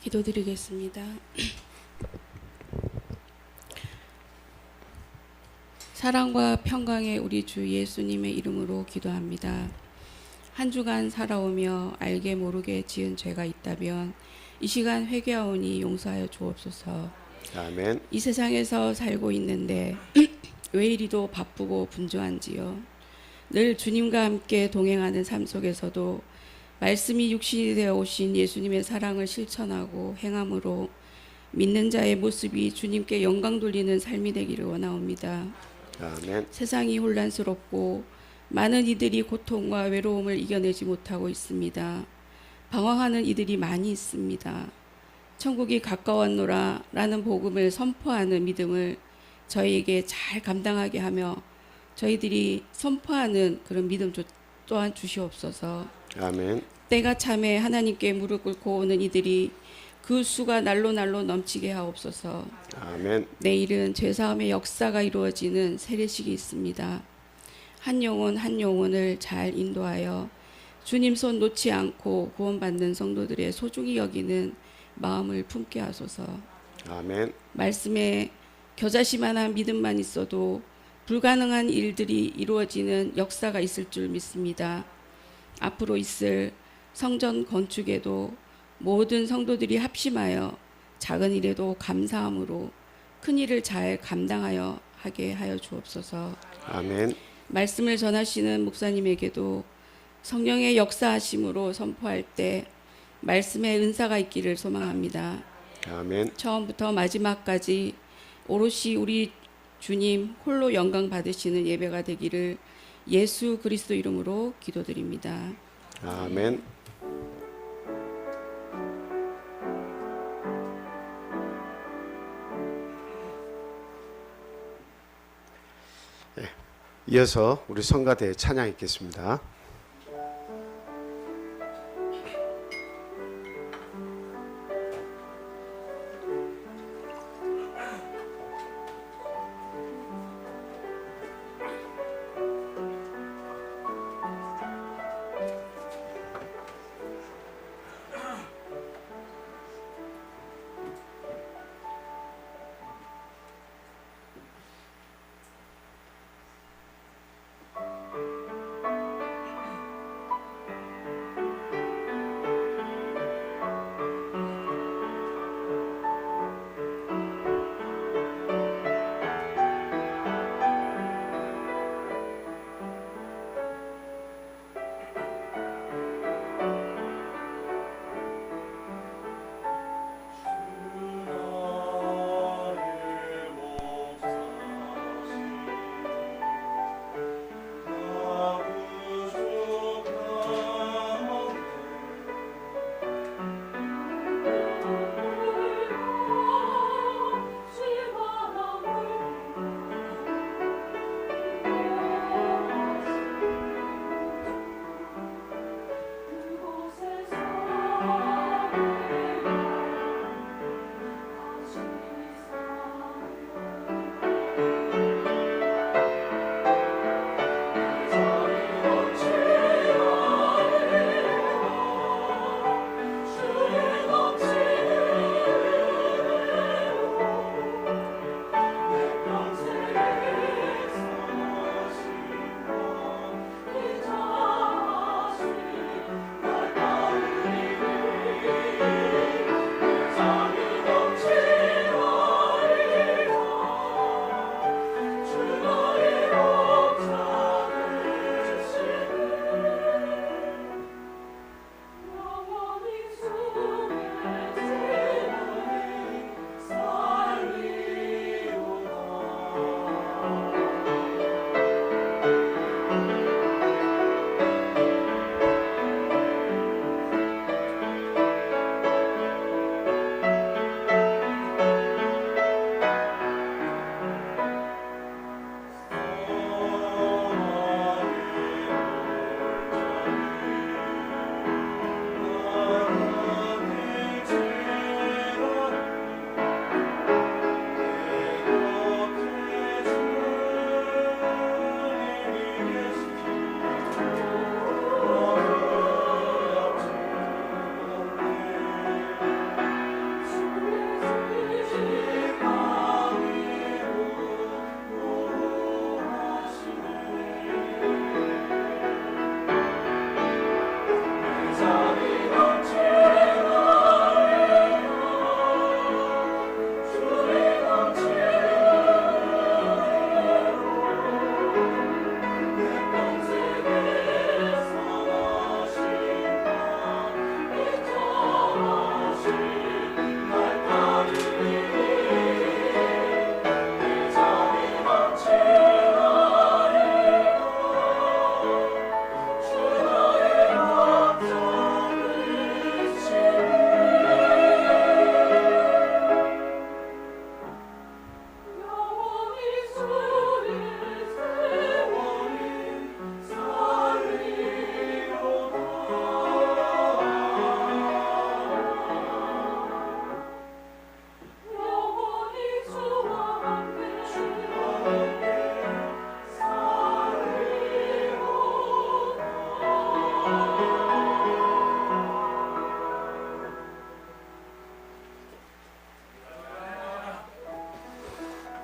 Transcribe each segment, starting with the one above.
기도드리겠습니다. 사랑과 평강의 우리 주 예수님의 이름으로 기도합니다. 한 주간 살아오며 알게 모르게 지은 죄가 있다면 이 시간 회개하오니 용서하여 주옵소서. 아멘. 이 세상에서 살고 있는데 왜 이리도 바쁘고 분주한지요. 늘 주님과 함께 동행하는 삶 속에서도 말씀이 육신이 되어 오신 예수님의 사랑을 실천하고 행함으로 믿는 자의 모습이 주님께 영광 돌리는 삶이 되기를 원하옵니다. 아멘. 세상이 혼란스럽고 많은 이들이 고통과 외로움을 이겨내지 못하고 있습니다. 방황하는 이들이 많이 있습니다. 천국이 가까웠노라 라는 복음을 선포하는 믿음을 저희에게 잘 감당하게 하며 저희들이 선포하는 그런 믿음 또한 주시옵소서. 아멘. 때가 참에 하나님께 무릎 꿇고 오는 이들이 그 수가 날로 넘치게 하옵소서. 아멘. 내일은 죄사함의 역사가 이루어지는 세례식이 있습니다. 한 영혼을 잘 인도하여 주님 손 놓지 않고 구원받는 성도들의 소중히 여기는 마음을 품게 하소서. 아멘. 말씀에 겨자씨만한 믿음만 있어도 불가능한 일들이 이루어지는 역사가 있을 줄 믿습니다. 앞으로 있을 성전 건축에도 모든 성도들이 합심하여 작은 일에도 감사함으로 큰 일을 잘 감당하여 하게 하여 주옵소서. 아멘. 말씀을 전하시는 목사님에게도 성령의 역사하심으로 선포할 때 말씀의 은사가 있기를 소망합니다. 아멘. 처음부터 마지막까지 오롯이 우리 주님 홀로 영광 받으시는 예배가 되기를 예수 그리스도 이름으로 기도드립니다. 아멘. 네, 이어서 우리 성가대 찬양 있겠습니다.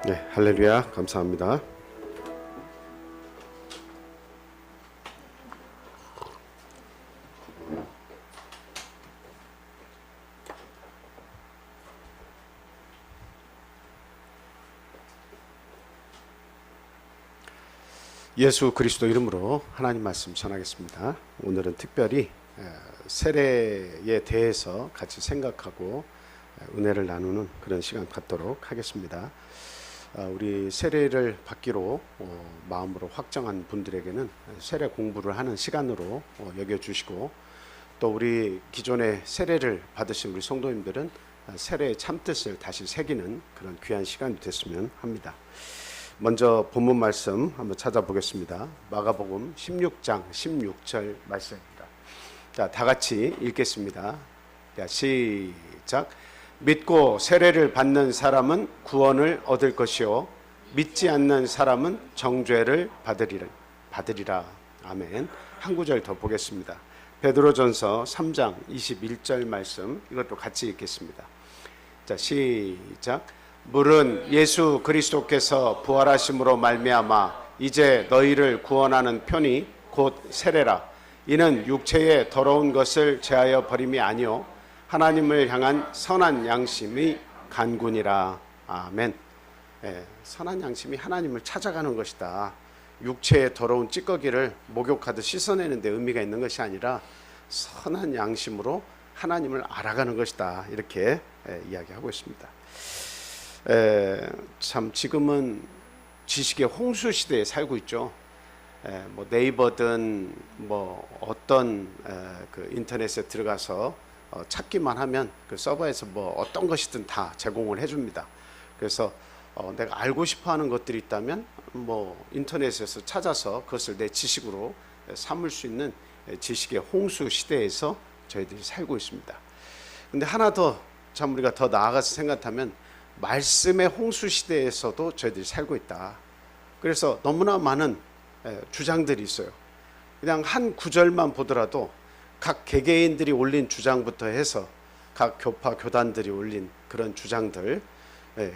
네, 할렐루야. 감사합니다. 예수 그리스도 이름으로 하나님 말씀 전하겠습니다. 오늘은 특별히 세례에 대해서 같이 생각하고 은혜를 나누는 그런 시간 갖도록 하겠습니다. 우리 세례를 받기로 마음으로 확정한 분들에게는 세례 공부를 하는 시간으로 여겨주시고, 또 우리 기존에 세례를 받으신 우리 성도님들은 세례의 참뜻을 다시 새기는 그런 귀한 시간이 됐으면 합니다. 먼저 본문 말씀 한번 찾아보겠습니다. 마가복음 16장 16절 말씀입니다. 자, 다 같이 읽겠습니다. 자, 시작. 믿고 세례를 받는 사람은 구원을 얻을 것이요 믿지 않는 사람은 정죄를 받으리라. 아멘. 한 구절 더 보겠습니다. 베드로전서 3장 21절 말씀, 이것도 같이 읽겠습니다. 자, 시작. 물은 예수 그리스도께서 부활하심으로 말미암아 이제 너희를 구원하는 편이 곧 세례라. 이는 육체의 더러운 것을 제하여 버림이 아니요 하나님을 향한 선한 양심의 간군이라. 아멘. 선한 양심이 하나님을 찾아가는 것이다. 육체의 더러운 찌꺼기를 목욕하듯 씻어내는 데 의미가 있는 것이 아니라 선한 양심으로 하나님을 알아가는 것이다. 이렇게 이야기하고 있습니다. 참 지금은 지식의 홍수 시대에 살고 있죠. 뭐 네이버든 뭐 어떤 그 인터넷에 들어가서 찾기만 하면 그 서버에서 뭐 어떤 것이든 다 제공을 해줍니다. 그래서 내가 알고 싶어하는 것들이 있다면 뭐 인터넷에서 찾아서 그것을 내 지식으로 삼을 수 있는 지식의 홍수 시대에서 저희들이 살고 있습니다. 근데 하나 더 참 우리가 더 나아가서 생각하면 말씀의 홍수 시대에서도 저희들이 살고 있다. 그래서 너무나 많은 주장들이 있어요. 그냥 한 구절만 보더라도 각 개개인들이 올린 주장부터 해서 각 교파 교단들이 올린 그런 주장들,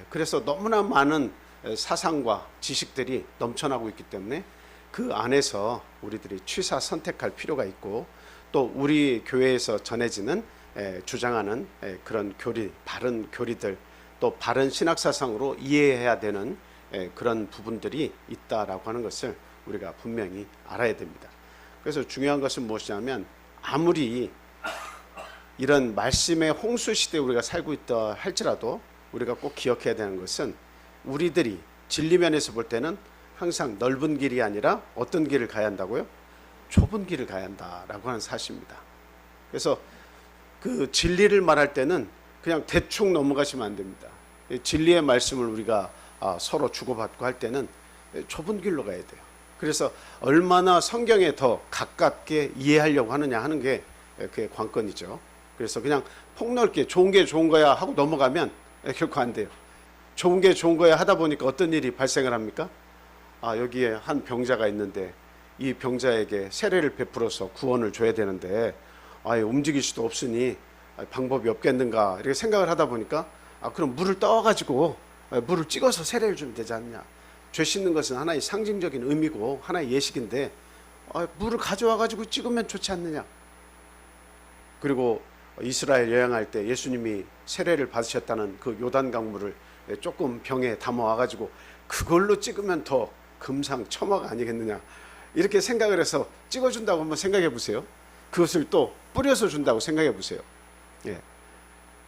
그래서 너무나 많은 사상과 지식들이 넘쳐나고 있기 때문에 그 안에서 우리들이 취사 선택할 필요가 있고, 또 우리 교회에서 전해지는 주장하는 그런 교리, 바른 교리들, 또 바른 신학 사상으로 이해해야 되는 그런 부분들이 있다라고 하는 것을 우리가 분명히 알아야 됩니다. 그래서 중요한 것은 무엇이냐면, 아무리 이런 말씀의 홍수 시대에 우리가 살고 있다 할지라도 우리가 꼭 기억해야 되는 것은, 우리들이 진리면에서 볼 때는 항상 넓은 길이 아니라 어떤 길을 가야 한다고요? 좁은 길을 가야 한다라고 하는 사실입니다. 그래서 그 진리를 말할 때는 그냥 대충 넘어가시면 안 됩니다. 진리의 말씀을 우리가 서로 주고받고 할 때는 좁은 길로 가야 돼요. 그래서 얼마나 성경에 더 가깝게 이해하려고 하느냐 하는 게 그게 관건이죠. 그래서 그냥 폭넓게 좋은 게 좋은 거야 하고 넘어가면 결코 안 돼요. 좋은 게 좋은 거야 하다 보니까 어떤 일이 발생을 합니까? 여기에 한 병자가 있는데 이 병자에게 세례를 베풀어서 구원을 줘야 되는데 움직일 수도 없으니 방법이 없겠는가 이렇게 생각을 하다 보니까 그럼 물을 떠가지고 물을 찍어서 세례를 주면 되지 않냐. 죄 씻는 것은 하나의 상징적인 의미고 하나의 예식인데 물을 가져와가지고 찍으면 좋지 않느냐. 그리고 이스라엘 여행할 때 예수님이 세례를 받으셨다는 그 요단 강물을 조금 병에 담아와가지고 그걸로 찍으면 더 금상첨화가 아니겠느냐, 이렇게 생각을 해서 찍어준다고 한번 생각해 보세요. 그것을 또 뿌려서 준다고 생각해 보세요.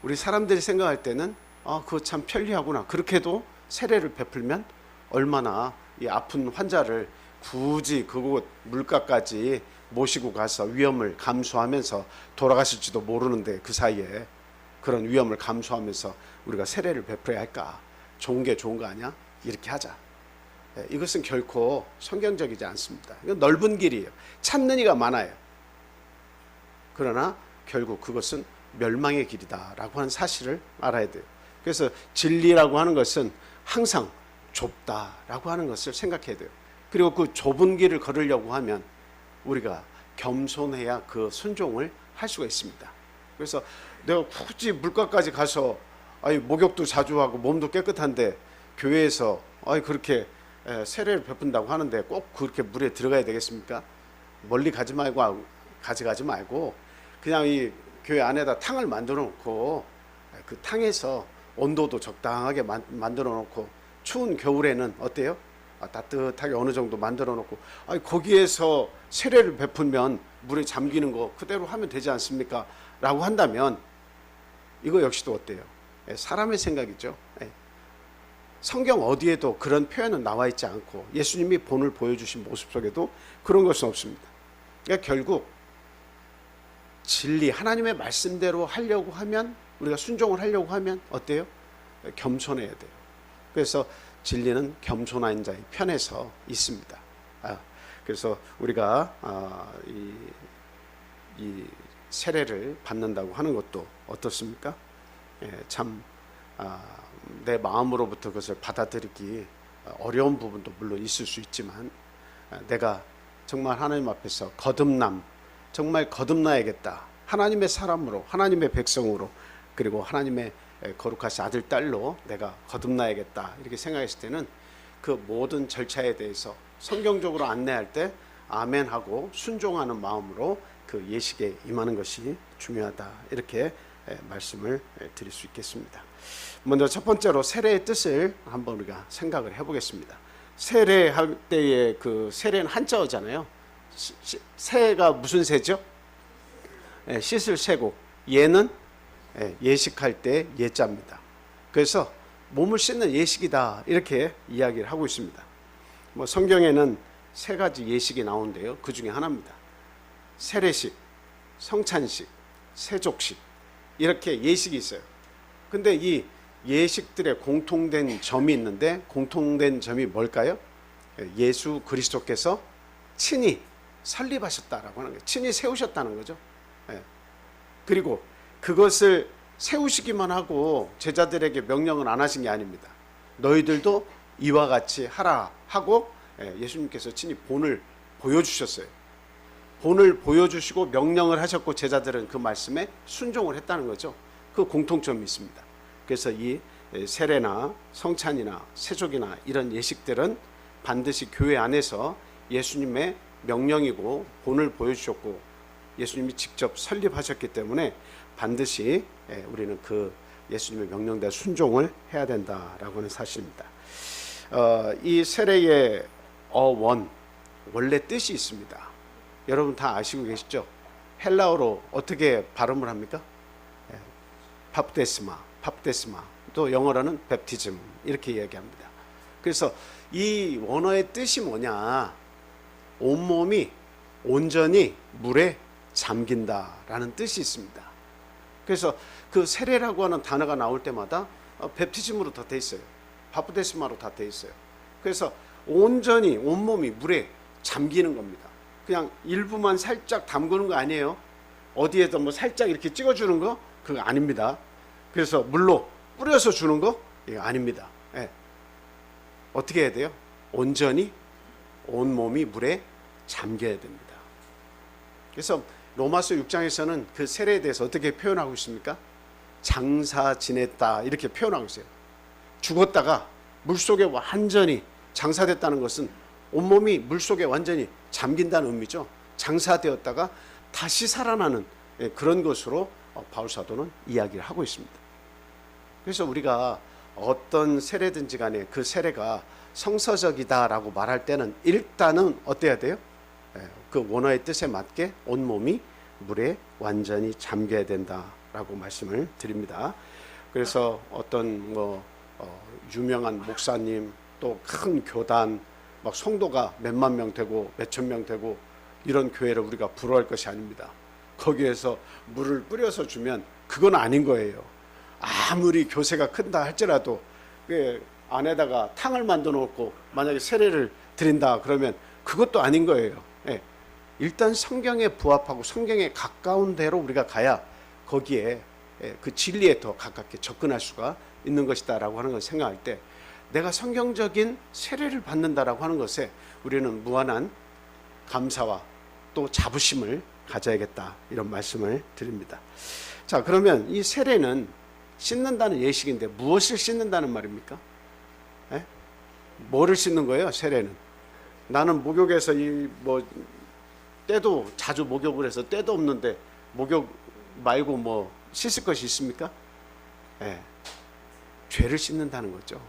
우리 사람들이 생각할 때는 그거 참 편리하구나. 그렇게도 세례를 베풀면 얼마나 이 아픈 환자를 굳이 그곳 물가까지 모시고 가서 위험을 감수하면서 돌아가실지도 모르는데 그 사이에 그런 위험을 감수하면서 우리가 세례를 베풀어야 할까? 좋은 게 좋은 거 아니야? 이렇게 하자. 이것은 결코 성경적이지 않습니다. 이건 넓은 길이에요. 찾는 이가 많아요. 그러나 결국 그것은 멸망의 길이다라고 하는 사실을 알아야 돼요. 그래서 진리라고 하는 것은 항상 좁다라고 하는 것을 생각해야 돼요. 그리고 그 좁은 길을 걸으려고 하면 우리가 겸손해야 그 순종을 할 수가 있습니다. 그래서 내가 굳이 물가까지 가서 목욕도 자주 하고 몸도 깨끗한데 교회에서 그렇게 세례를 베푼다고 하는데 꼭 그렇게 물에 들어가야 되겠습니까? 멀리 가져가지 말고 그냥 이 교회 안에다 탕을 만들어 놓고 그 탕에서 온도도 적당하게 만들어 놓고 추운 겨울에는 어때요? 따뜻하게 어느 정도 만들어 놓고 거기에서 세례를 베풀면 물에 잠기는 거 그대로 하면 되지 않습니까? 라고 한다면 이거 역시도 어때요? 사람의 생각이죠. 성경 어디에도 그런 표현은 나와 있지 않고 예수님이 본을 보여주신 모습 속에도 그런 것은 없습니다. 그러니까 결국 진리 하나님의 말씀대로 하려고 하면 우리가 순종을 하려고 하면 어때요? 겸손해야 돼요. 그래서 진리는 겸손한 자의 편에서 있습니다. 그래서 우리가 이 세례를 받는다고 하는 것도 어떻습니까? 참 내 마음으로부터 그것을 받아들이기 어려운 부분도 물론 있을 수 있지만 내가 정말 하나님 앞에서 정말 거듭나야겠다. 하나님의 사람으로, 하나님의 백성으로, 그리고 하나님의 거룩하신 아들, 딸로 내가 거듭나야겠다 이렇게 생각했을 때는 그 모든 절차에 대해서 성경적으로 안내할 때 아멘하고 순종하는 마음으로 그 예식에 임하는 것이 중요하다 이렇게 말씀을 드릴 수 있겠습니다. 먼저 첫 번째로 세례의 뜻을 한번 우리가 생각을 해보겠습니다. 세례할 때의 그 세례는 한자어잖아요. 세가 무슨 세죠? 씻을 세고 예는 예식할 때 예자입니다. 그래서 몸을 씻는 예식이다 이렇게 이야기를 하고 있습니다. 성경에는 세 가지 예식이 나오는데요. 그 중에 하나입니다. 세례식, 성찬식, 세족식 이렇게 예식이 있어요. 근데 이 예식들의 공통된 점이 있는데 공통된 점이 뭘까요? 예수 그리스도께서 친히 설립하셨다라고 하는 거예요. 친히 세우셨다는 거죠. 그리고 그것을 세우시기만 하고 제자들에게 명령은 안 하신 게 아닙니다. 너희들도 이와 같이 하라 하고 예수님께서 친히 본을 보여주셨어요. 본을 보여주시고 명령을 하셨고 제자들은 그 말씀에 순종을 했다는 거죠. 그 공통점이 있습니다. 그래서 이 세례나 성찬이나 세족이나 이런 예식들은 반드시 교회 안에서 예수님의 명령이고 본을 보여주셨고 예수님이 직접 설립하셨기 때문에 반드시 우리는 그 예수님의 명령대로 순종을 해야 된다라고 하는 사실입니다. 이 세례의 원래 뜻이 있습니다. 여러분 다 아시고 계시죠? 헬라어로 어떻게 발음을 합니까? 밥데스마 또 영어로는 베프티즘 이렇게 이야기합니다. 그래서 이 원어의 뜻이 뭐냐? 온몸이 온전히 물에 잠긴다라는 뜻이 있습니다. 그래서 그 세례라고 하는 단어가 나올 때마다 베프티즘으로 다 돼 있어요. 바프데스마로 다 돼 있어요. 그래서 온전히 온몸이 물에 잠기는 겁니다. 그냥 일부만 살짝 담그는 거 아니에요. 어디에도 뭐 살짝 이렇게 찍어주는 거 그거 아닙니다. 그래서 물로 뿌려서 주는 거 이거 아닙니다. 어떻게 해야 돼요? 온전히 온몸이 물에 잠겨야 됩니다. 그래서 로마서 6장에서는 그 세례에 대해서 어떻게 표현하고 있습니까? 장사 지냈다 이렇게 표현하고 있어요. 죽었다가 물속에 완전히 장사됐다는 것은 온몸이 물속에 완전히 잠긴다는 의미죠. 장사되었다가 다시 살아나는 그런 것으로 바울 사도는 이야기를 하고 있습니다. 그래서 우리가 어떤 세례든지 간에 그 세례가 성서적이다라고 말할 때는 일단은 어때야 돼요? 그 원어의 뜻에 맞게 온몸이 물에 완전히 잠겨야 된다라고 말씀을 드립니다. 그래서 어떤 유명한 목사님 또 큰 교단 막 성도가 몇만 명 되고 몇천 명 되고 이런 교회를 우리가 부러워할 것이 아닙니다. 거기에서 물을 뿌려서 주면 그건 아닌 거예요. 아무리 교세가 큰다 할지라도 그 안에다가 탕을 만들어 놓고 만약에 세례를 드린다 그러면 그것도 아닌 거예요. 일단 성경에 부합하고 성경에 가까운 대로 우리가 가야 거기에 그 진리에 더 가깝게 접근할 수가 있는 것이다라고 하는 걸 생각할 때 내가 성경적인 세례를 받는다라고 하는 것에 우리는 무한한 감사와 또 자부심을 가져야겠다 이런 말씀을 드립니다. 자, 그러면 이 세례는 씻는다는 예식인데 무엇을 씻는다는 말입니까? 뭐를 씻는 거예요? 세례는. 나는 목욕에서 때도 자주 목욕을 해서 때도 없는데 목욕 말고 뭐 씻을 것이 있습니까? 예. 죄를 씻는다는 거죠.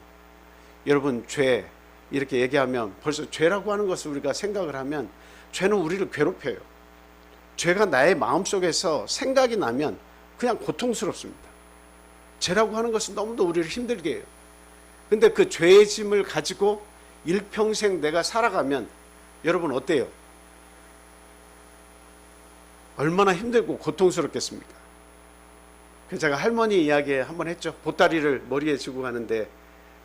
여러분, 죄 이렇게 얘기하면 벌써 죄라고 하는 것을 우리가 생각을 하면 죄는 우리를 괴롭혀요. 죄가 나의 마음속에서 생각이 나면 그냥 고통스럽습니다. 죄라고 하는 것은 너무도 우리를 힘들게 해요. 근데 그 죄의 짐을 가지고 일평생 내가 살아가면 여러분 어때요? 얼마나 힘들고 고통스럽겠습니까? 그래서 제가 할머니 이야기 한번 했죠. 보따리를 머리에 지고 가는데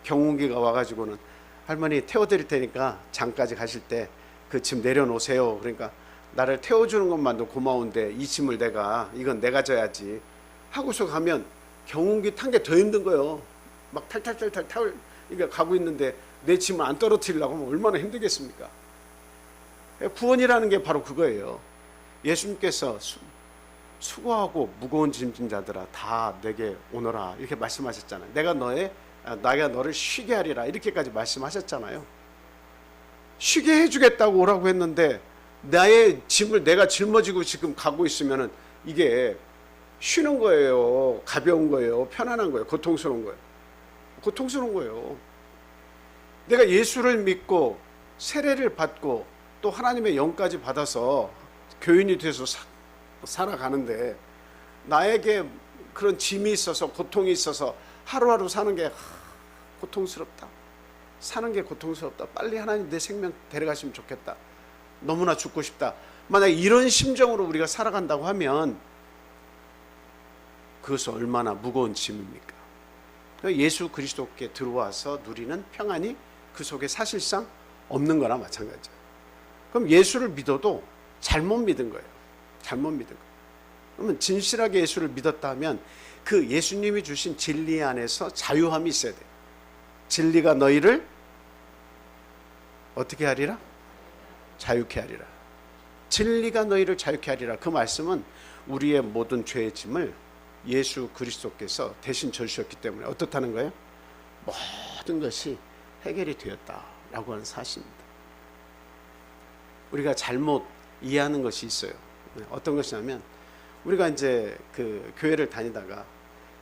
경운기가 와가지고는 할머니 태워드릴 테니까 장까지 가실 때 그 짐 내려놓으세요. 그러니까 나를 태워주는 것만도 고마운데 이 짐을 이건 내가 져야지 하고서 가면 경운기 탄 게 더 힘든 거예요. 막 탈탈탈탈 이게 가고 있는데 내 짐을 안 떨어뜨리려고 하면 얼마나 힘들겠습니까? 구원이라는 게 바로 그거예요. 예수님께서 수고하고 무거운 짐진 자들아 다 내게 오너라 이렇게 말씀하셨잖아요. 내가 너를 쉬게 하리라 이렇게까지 말씀하셨잖아요. 쉬게 해주겠다고 오라고 했는데 나의 짐을 내가 짊어지고 지금 가고 있으면은 이게 쉬는 거예요. 가벼운 거예요. 편안한 거예요. 고통스러운 거예요. 고통스러운 거예요. 내가 예수를 믿고 세례를 받고 또 하나님의 영까지 받아서 교인이 돼서 살아가는데 나에게 그런 짐이 있어서 고통이 있어서 하루하루 사는 게 고통스럽다. 사는 게 고통스럽다. 빨리 하나님 내 생명 데려가시면 좋겠다. 너무나 죽고 싶다. 만약 이런 심정으로 우리가 살아간다고 하면 그것은 얼마나 무거운 짐입니까? 예수 그리스도께 들어와서 누리는 평안이 그 속에 사실상 없는 거나 마찬가지예요. 그럼 예수를 믿어도 잘못 믿은 거예요. 잘못 믿은 거예요. 그러면 진실하게 예수를 믿었다면 그 예수님이 주신 진리 안에서 자유함이 있어야 돼요. 진리가 너희를 어떻게 하리라? 자유케 하리라. 진리가 너희를 자유케 하리라. 그 말씀은 우리의 모든 죄의 짐을 예수 그리스도께서 대신 져주셨기 때문에 어떻다는 거예요? 모든 것이 해결이 되었다라고 하는 사실입니다. 우리가 잘못 이해하는 것이 있어요. 어떤 것이냐면 우리가 이제 그 교회를 다니다가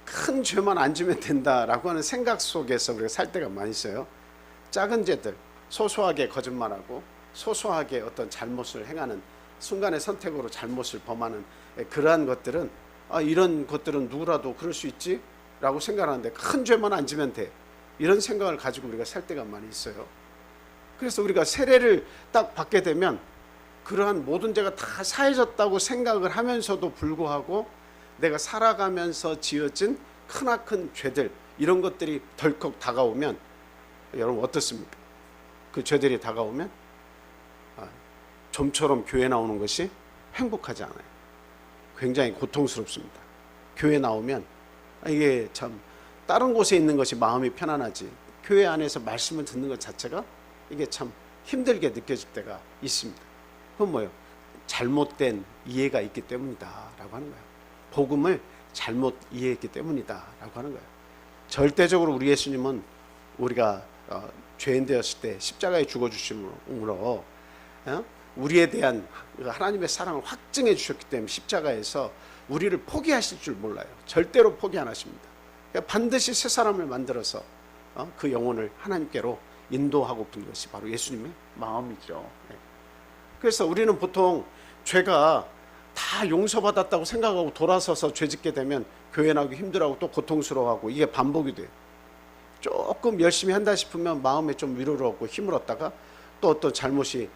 큰 죄만 안 지면 된다라고 하는 생각 속에서 우리가 살 때가 많이 있어요. 작은 죄들, 소소하게 거짓말하고 소소하게 어떤 잘못을 행하는 순간의 선택으로 잘못을 범하는 그러한 것들은 이런 것들은 누구라도 그럴 수 있지? 라고 생각하는데 큰 죄만 안 지면 돼. 이런 생각을 가지고 우리가 살 때가 많이 있어요. 그래서 우리가 세례를 딱 받게 되면 그러한 모든 죄가 다 사해졌다고 생각을 하면서도 불구하고 내가 살아가면서 지어진 크나큰 죄들 이런 것들이 덜컥 다가오면 여러분 어떻습니까? 그 죄들이 다가오면 좀처럼 교회 나오는 것이 행복하지 않아요. 굉장히 고통스럽습니다. 교회 나오면 이게 참 다른 곳에 있는 것이 마음이 편안하지 교회 안에서 말씀을 듣는 것 자체가 이게 참 힘들게 느껴질 때가 있습니다. 그건 뭐예요? 잘못된 이해가 있기 때문이다 라고 하는 거예요. 복음을 잘못 이해했기 때문이다 라고 하는 거예요. 절대적으로 우리 예수님은 우리가 죄인 되었을 때 십자가에 죽어주심으로 우리에 대한 하나님의 사랑을 확증해 주셨기 때문에 십자가에서 우리를 포기하실 줄 몰라요. 절대로 포기 안 하십니다. 그러니까 반드시 새 사람을 만들어서 그 영혼을 하나님께로 인도하고픈 것이 바로 예수님의 마음이죠. 그래서 우리는 보통 죄가 다 용서받았다고 생각하고 돌아서서 죄 짓게 되면 교회 나오기 힘들어하고 또 고통스러워하고 이게 반복이 돼요. 조금 열심히 한다 싶으면 마음에 좀 위로를 얻고 힘을 얻다가 또 어떤 잘못이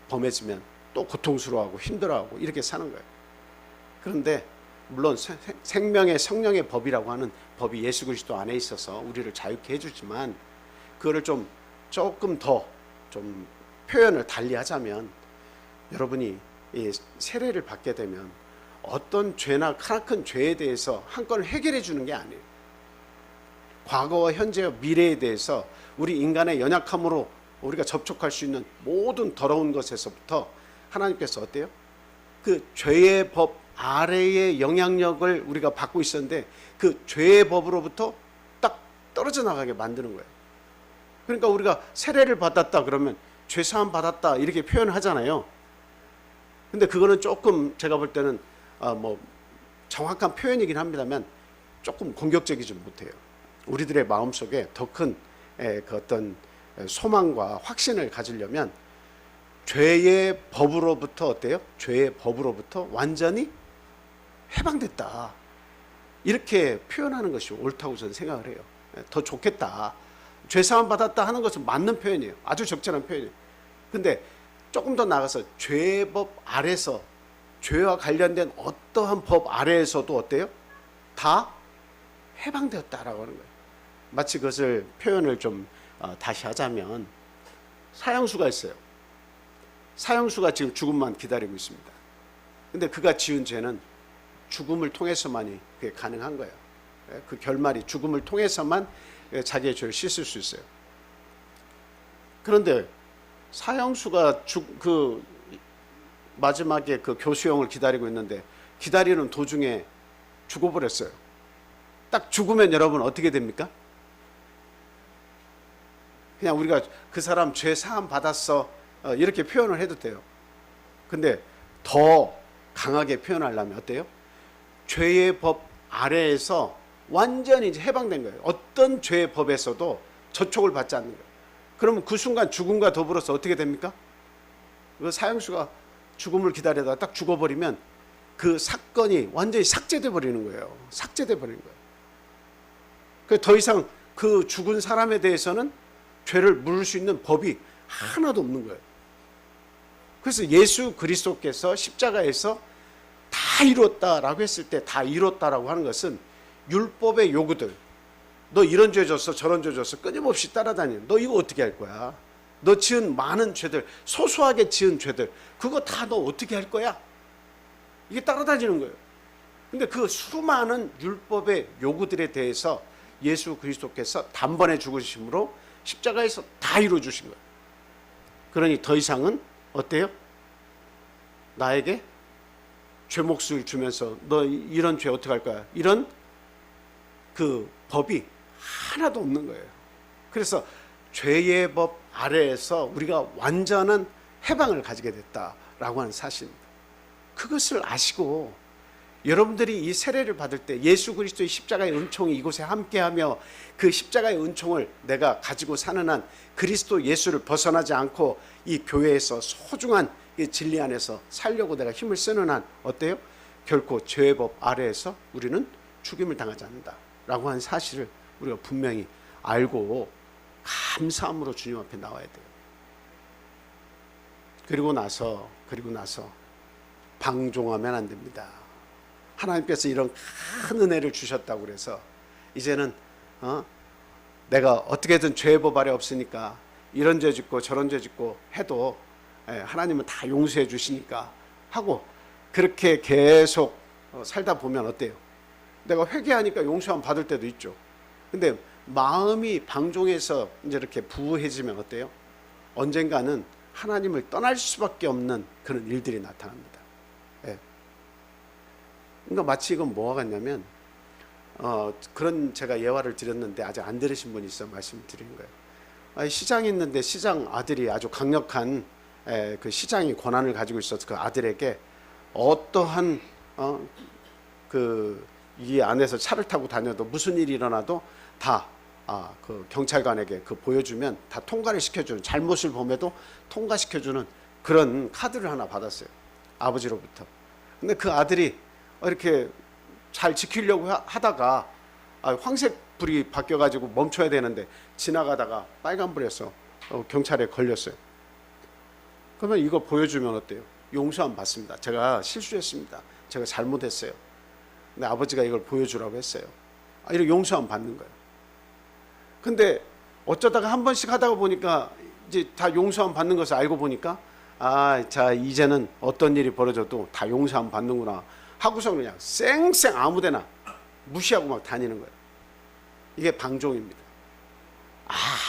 범해지면 또 고통스러워하고 힘들어하고 이렇게 사는 거예요. 그런데 물론 생명의 성령의 법이라고 하는 법이 예수 그리스도 안에 있어서 우리를 자유케 해주지만 그거를 조금 더 좀 표현을 달리 하자면 여러분이 이 세례를 받게 되면 어떤 죄나 크나큰 죄에 대해서 한 건을 해결해 주는 게 아니에요. 과거와 현재와 미래에 대해서 우리 인간의 연약함으로 우리가 접촉할 수 있는 모든 더러운 것에서부터 하나님께서 어때요? 그 죄의 법 아래의 영향력을 우리가 받고 있었는데 그 죄의 법으로부터 딱 떨어져 나가게 만드는 거예요. 그러니까 우리가 세례를 받았다 그러면 죄사함 받았다 이렇게 표현을 하잖아요. 근데 그거는 조금 제가 볼 때는 뭐 정확한 표현이긴 합니다만 조금 공격적이지 못해요. 우리들의 마음속에 더 큰 그 어떤 소망과 확신을 가지려면 죄의 법으로부터 어때요? 죄의 법으로부터 완전히 해방됐다. 이렇게 표현하는 것이 옳다고 저는 생각을 해요. 더 좋겠다. 죄사함 받았다 하는 것은 맞는 표현이에요. 아주 적절한 표현이에요. 근데 조금 더 나아가서 죄의 법 아래서 죄와 관련된 어떠한 법 아래에서도 어때요? 다 해방되었다라고 하는 거예요. 마치 그것을 표현을 좀 다시 하자면 사형수가 있어요. 사형수가 지금 죽음만 기다리고 있습니다. 근데 그가 지은 죄는 죽음을 통해서만이 그게 가능한 거예요. 그 결말이 죽음을 통해서만 자기의 죄를 씻을 수 있어요. 그런데 사형수가 그 마지막에 그 교수형을 기다리고 있는데 기다리는 도중에 죽어버렸어요. 딱 죽으면 여러분 어떻게 됩니까? 그냥 우리가 그 사람 죄 사함 받았어 이렇게 표현을 해도 돼요. 근데 더 강하게 표현하려면 어때요? 죄의 법 아래에서 완전히 이제 해방된 거예요. 어떤 죄의 법에서도 저촉을 받지 않는 거예요. 그러면 그 순간 죽음과 더불어서 어떻게 됩니까? 그 사형수가 죽음을 기다리다가 딱 죽어버리면 그 사건이 완전히 삭제돼 버리는 거예요. 삭제돼 버리는 거예요. 더 이상 그 죽은 사람에 대해서는 죄를 물을 수 있는 법이 하나도 없는 거예요. 그래서 예수 그리스도께서 십자가에서 다 이뤘다라고 했을 때 다 이뤘다라고 하는 것은 율법의 요구들, 너 이런 죄 졌어 저런 죄 졌어 끊임없이 따라다니는, 너 이거 어떻게 할 거야? 너 지은 많은 죄들, 소소하게 지은 죄들, 그거 다 너 어떻게 할 거야? 이게 따라다니는 거예요. 근데 그 수많은 율법의 요구들에 대해서 예수 그리스도께서 단번에 죽으심으로 십자가에서 다 이루어 주신 거예요. 그러니 더 이상은 어때요? 나에게 죄목을 주면서 너 이런 죄 어떻게 할 거야? 이런 그 법이 하나도 없는 거예요. 그래서 죄의 법 아래에서 우리가 완전한 해방을 가지게 됐다라고 하는 사실입니다. 그것을 아시고 여러분들이 이 세례를 받을 때 예수 그리스도의 십자가의 은총이 이곳에 함께하며 그 십자가의 은총을 내가 가지고 사는 한 그리스도 예수를 벗어나지 않고 이 교회에서 소중한 이 진리 안에서 살려고 내가 힘을 쓰는 한 어때요? 결코 죄의 법 아래에서 우리는 죽임을 당하지 않는다라고 하는 사실을 우리가 분명히 알고 감사함으로 주님 앞에 나와야 돼요. 그리고 나서 방종하면 안 됩니다. 하나님께서 이런 큰 은혜를 주셨다고 그래서 이제는 내가 어떻게든 죄의 법 아래 없으니까 이런 죄 짓고 저런 죄 짓고 해도 하나님은 다 용서해 주시니까 하고 그렇게 계속 살다 보면 어때요? 내가 회개하니까 용서함 받을 때도 있죠. 근데 마음이 방종해서 이제 이렇게 부해지면 어때요? 언젠가는 하나님을 떠날 수밖에 없는 그런 일들이 나타납니다. 그러니까 마치 이건 뭐와 같냐면 그런 제가 예화를 드렸는데 아직 안 들으신 분이 있어 말씀드리는 거예요. 시장이 있는데 시장 아들이 아주 강력한 그 시장이 권한을 가지고 있어서 그 아들에게 어떠한 이 안에서 차를 타고 다녀도 무슨 일이 일어나도 다 그 경찰관에게 그 보여주면 다 통과를 시켜주는, 잘못을 범해도 통과시켜주는 그런 카드를 하나 받았어요. 아버지로부터. 근데 그 아들이 이렇게 잘 지키려고 하다가 황색 불이 바뀌어가지고 멈춰야 되는데 지나가다가 빨간불에서 경찰에 걸렸어요. 그러면 이거 보여주면 어때요? 용서함 받습니다. 제가 실수했습니다. 제가 잘못했어요. 근데 아버지가 이걸 보여주라고 했어요. 이렇게 용서함 받는 거예요. 근데 어쩌다가 한 번씩 하다가 보니까 이제 다 용서함 받는 것을 알고 보니까 자 이제는 어떤 일이 벌어져도 다 용서함 받는구나 하고서 그냥 쌩쌩 아무데나 무시하고 막 다니는 거예요. 이게 방종입니다.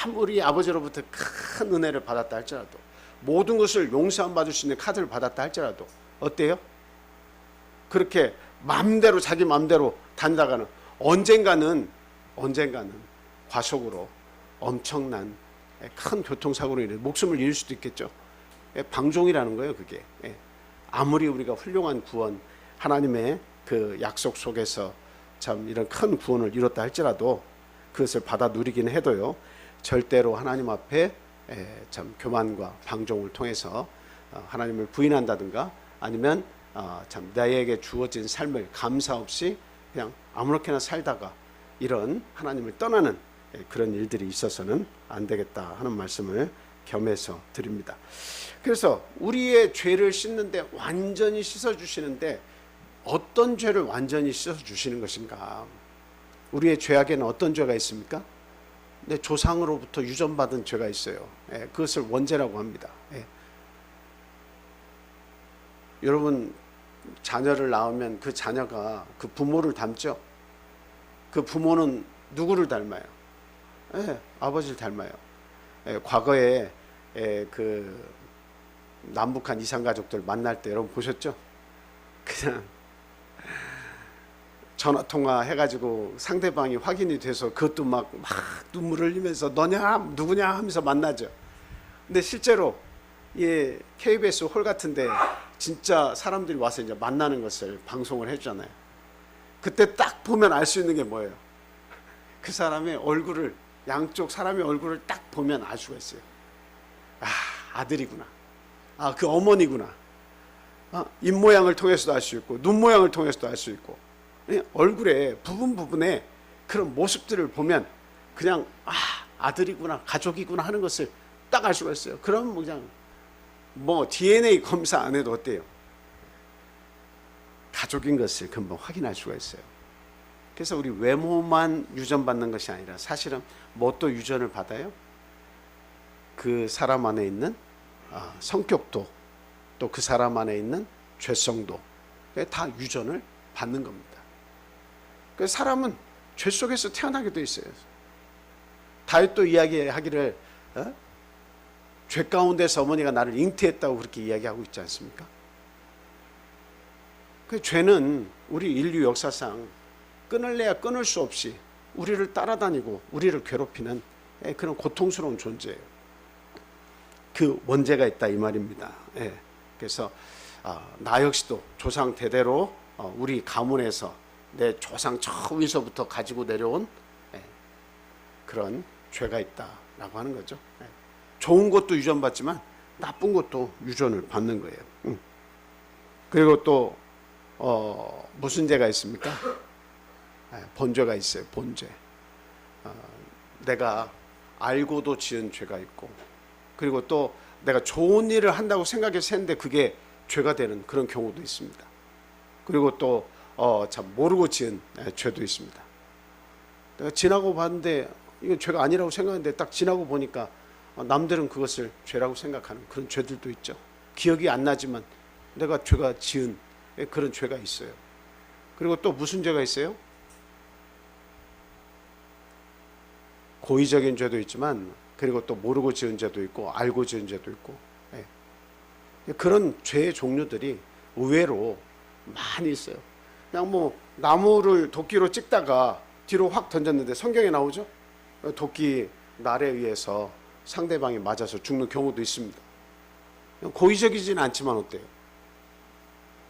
아무리 아버지로부터 큰 은혜를 받았다 할지라도 모든 것을 용서함 받을 수 있는 카드를 받았다 할지라도 어때요? 그렇게 맘대로 자기 맘대로 다니다가는 언젠가는 과속으로 엄청난 큰 교통사고로 인해 목숨을 잃을 수도 있겠죠. 방종이라는 거예요, 그게. 아무리 우리가 훌륭한 구원, 하나님의 그 약속 속에서 참 이런 큰 구원을 이뤘다 할지라도 그것을 받아 누리긴 해도요, 절대로 하나님 앞에 참 교만과 방종을 통해서 하나님을 부인한다든가 아니면 참 나에게 주어진 삶을 감사 없이 그냥 아무렇게나 살다가 이런 하나님을 떠나는 그런 일들이 있어서는 안 되겠다 하는 말씀을 겸해서 드립니다. 그래서 우리의 죄를 씻는데 완전히 씻어주시는데 어떤 죄를 완전히 씻어주시는 것인가? 우리의 죄악에는 어떤 죄가 있습니까? 내 조상으로부터 유전받은 죄가 있어요. 그것을 원죄라고 합니다. 여러분 자녀를 낳으면 그 자녀가 그 부모를 닮죠. 그 부모는 누구를 닮아요? 아버지를 닮아요. 과거에 그 남북한 이산가족들 만날 때 여러분 보셨죠? 그냥 전화통화 해가지고 상대방이 확인이 돼서 그것도 막 눈물을 흘리면서 너냐 누구냐 하면서 만나죠. 근데 실제로 예, KBS 홀 같은데 진짜 사람들이 와서 이제 만나는 것을 방송을 해주잖아요. 그때 딱 보면 알 수 있는 게 뭐예요? 그 사람의 얼굴을, 양쪽 사람의 얼굴을 딱 보면 알 수가 있어요. 아, 아들이구나. 아, 그 어머니구나. 입 모양을 통해서도 알 수 있고 눈 모양을 통해서도 알 수 있고, 얼굴에 부분에 그런 모습들을 보면 그냥 아들이구나 가족이구나 하는 것을 딱 알 수가 있어요. 그럼 그냥 뭐 DNA 검사 안 해도 어때요? 가족인 것을 금방 확인할 수가 있어요. 그래서 우리 외모만 유전받는 것이 아니라 사실은 뭐 또 유전을 받아요? 그 사람 안에 있는 성격도, 또 그 사람 안에 있는 죄성도 다 유전을 받는 겁니다. 그래서 사람은 죄 속에서 태어나게 돼 있어요. 다윗도 이야기하기를 죄 가운데서 어머니가 나를 잉태했다고 그렇게 이야기하고 있지 않습니까? 그 죄는 우리 인류 역사상 끊을래야 끊을 수 없이 우리를 따라다니고 우리를 괴롭히는 그런 고통스러운 존재예요. 그 원죄가 있다 이 말입니다. 그래서 나 역시도 조상 대대로 우리 가문에서 내 조상 처음에서부터 가지고 내려온 그런 죄가 있다라고 하는 거죠. 좋은 것도 유전받지만 나쁜 것도 유전을 받는 거예요. 그리고 또 무슨 죄가 있습니까? 본죄가 있어요. 본죄. 내가 알고도 지은 죄가 있고, 그리고 또 내가 좋은 일을 한다고 생각해서 했는데 그게 죄가 되는 그런 경우도 있습니다. 그리고 또 참 모르고 지은 죄도 있습니다. 내가 지나고 봤는데 이건 죄가 아니라고 생각했는데 딱 지나고 보니까 남들은 그것을 죄라고 생각하는 그런 죄들도 있죠. 기억이 안 나지만 내가 죄가 지은 그런 죄가 있어요. 그리고 또 무슨 죄가 있어요? 고의적인 죄도 있지만, 그리고 또 모르고 지은 죄도 있고 알고 지은 죄도 있고, 그런 죄의 종류들이 의외로 많이 있어요. 그냥 뭐 나무를 도끼로 찍다가 뒤로 확 던졌는데 성경에 나오죠. 도끼 날에 의해서 상대방이 맞아서 죽는 경우도 있습니다. 고의적이지는 않지만 어때요?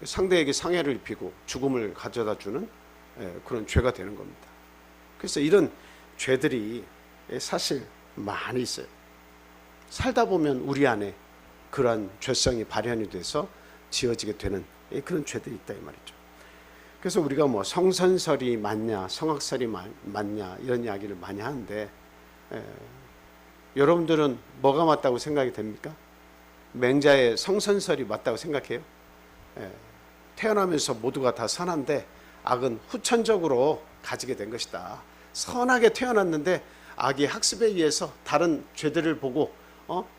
상대에게 상해를 입히고 죽음을 가져다 주는 그런 죄가 되는 겁니다. 그래서 이런 죄들이 사실 많이 있어요. 살다 보면 우리 안에 그러한 죄성이 발현이 돼서 지어지게 되는 그런 죄들이 있다 이 말이죠. 그래서 우리가 뭐 성선설이 맞냐 성악설이 맞냐 이런 이야기를 많이 하는데, 여러분들은 뭐가 맞다고 생각이 됩니까? 맹자의 성선설이 맞다고 생각해요? 태어나면서 모두가 다 선한데 악은 후천적으로 가지게 된 것이다. 선하게 태어났는데 악이 학습에 의해서 다른 죄들을 보고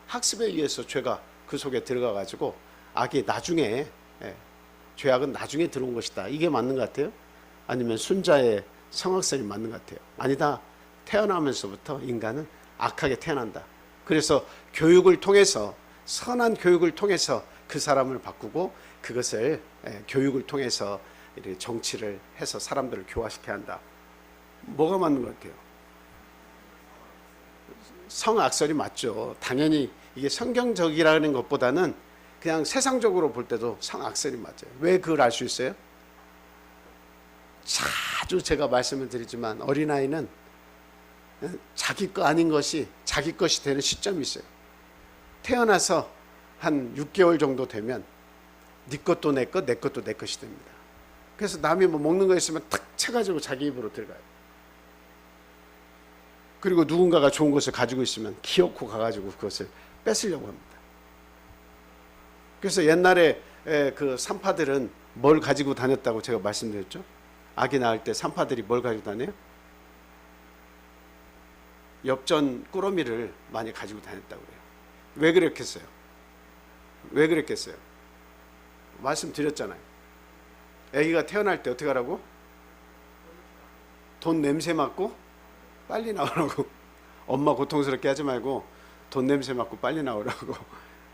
학습에 의해서 죄가 그 속에 들어가 가지고 악이 나중에 죄악은 나중에 들어온 것이다. 이게 맞는 것 같아요? 아니면 순자의 성악설이 맞는 것 같아요? 아니다. 태어나면서부터 인간은 악하게 태어난다. 그래서 교육을 통해서, 선한 교육을 통해서 그 사람을 바꾸고 그것을 교육을 통해서 이렇게 정치를 해서 사람들을 교화시켜야 한다. 뭐가 맞는 것 같아요? 성악설이 맞죠. 당연히 이게 성경적이라는 것보다는 그냥 세상적으로 볼 때도 성악설이 맞아요. 왜 그걸 알 수 있어요? 자주 제가 말씀을 드리지만 어린아이는 자기 거 아닌 것이 자기 것이 되는 시점이 있어요. 태어나서 한 6개월 정도 되면 네 것도 내 것, 내 것도 내 것이 됩니다. 그래서 남이 뭐 먹는 거 있으면 탁 채가지고 자기 입으로 들어가요. 그리고 누군가가 좋은 것을 가지고 있으면 기어코 가가지고 그것을 뺏으려고 합니다. 그래서 옛날에 그 산파들은 뭘 가지고 다녔다고 제가 말씀드렸죠? 아기 낳을 때 산파들이 뭘 가지고 다녀요? 엽전 꾸러미를 많이 가지고 다녔다고 그래요. 왜 그랬겠어요? 왜 그랬겠어요? 말씀드렸잖아요. 아기가 태어날 때 어떻게 하라고? 돈 냄새 맡고 빨리 나오라고. 엄마 고통스럽게 하지 말고 돈 냄새 맡고 빨리 나오라고.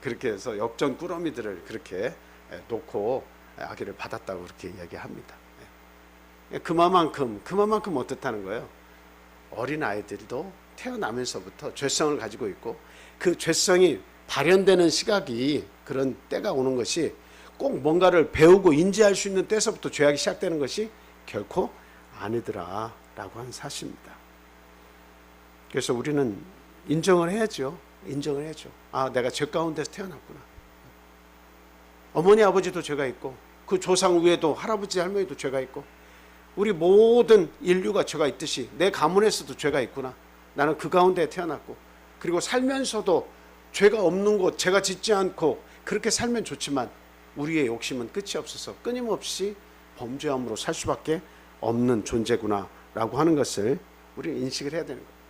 그렇게 해서 엽전 꾸러미들을 그렇게 놓고 아기를 받았다고 그렇게 이야기합니다. 그만큼 어떻다는 거예요? 어린 아이들도 태어나면서부터 죄성을 가지고 있고 그 죄성이 발현되는 시각이 그런 때가 오는 것이 꼭 뭔가를 배우고 인지할 수 있는 때서부터 죄악이 시작되는 것이 결코 아니더라 라고 하는 사실입니다. 그래서 우리는 인정을 해야죠. 인정을 해야죠. 아, 내가 죄 가운데서 태어났구나. 어머니 아버지도 죄가 있고 그 조상 위에도 할아버지 할머니도 죄가 있고 우리 모든 인류가 죄가 있듯이 내 가문에서도 죄가 있구나. 나는 그 가운데 태어났고 그리고 살면서도 죄가 없는 곳, 죄가 짓지 않고 그렇게 살면 좋지만 우리의 욕심은 끝이 없어서 끊임없이 범죄함으로 살 수밖에 없는 존재구나 라고 하는 것을 우리는 인식을 해야 되는 거예요.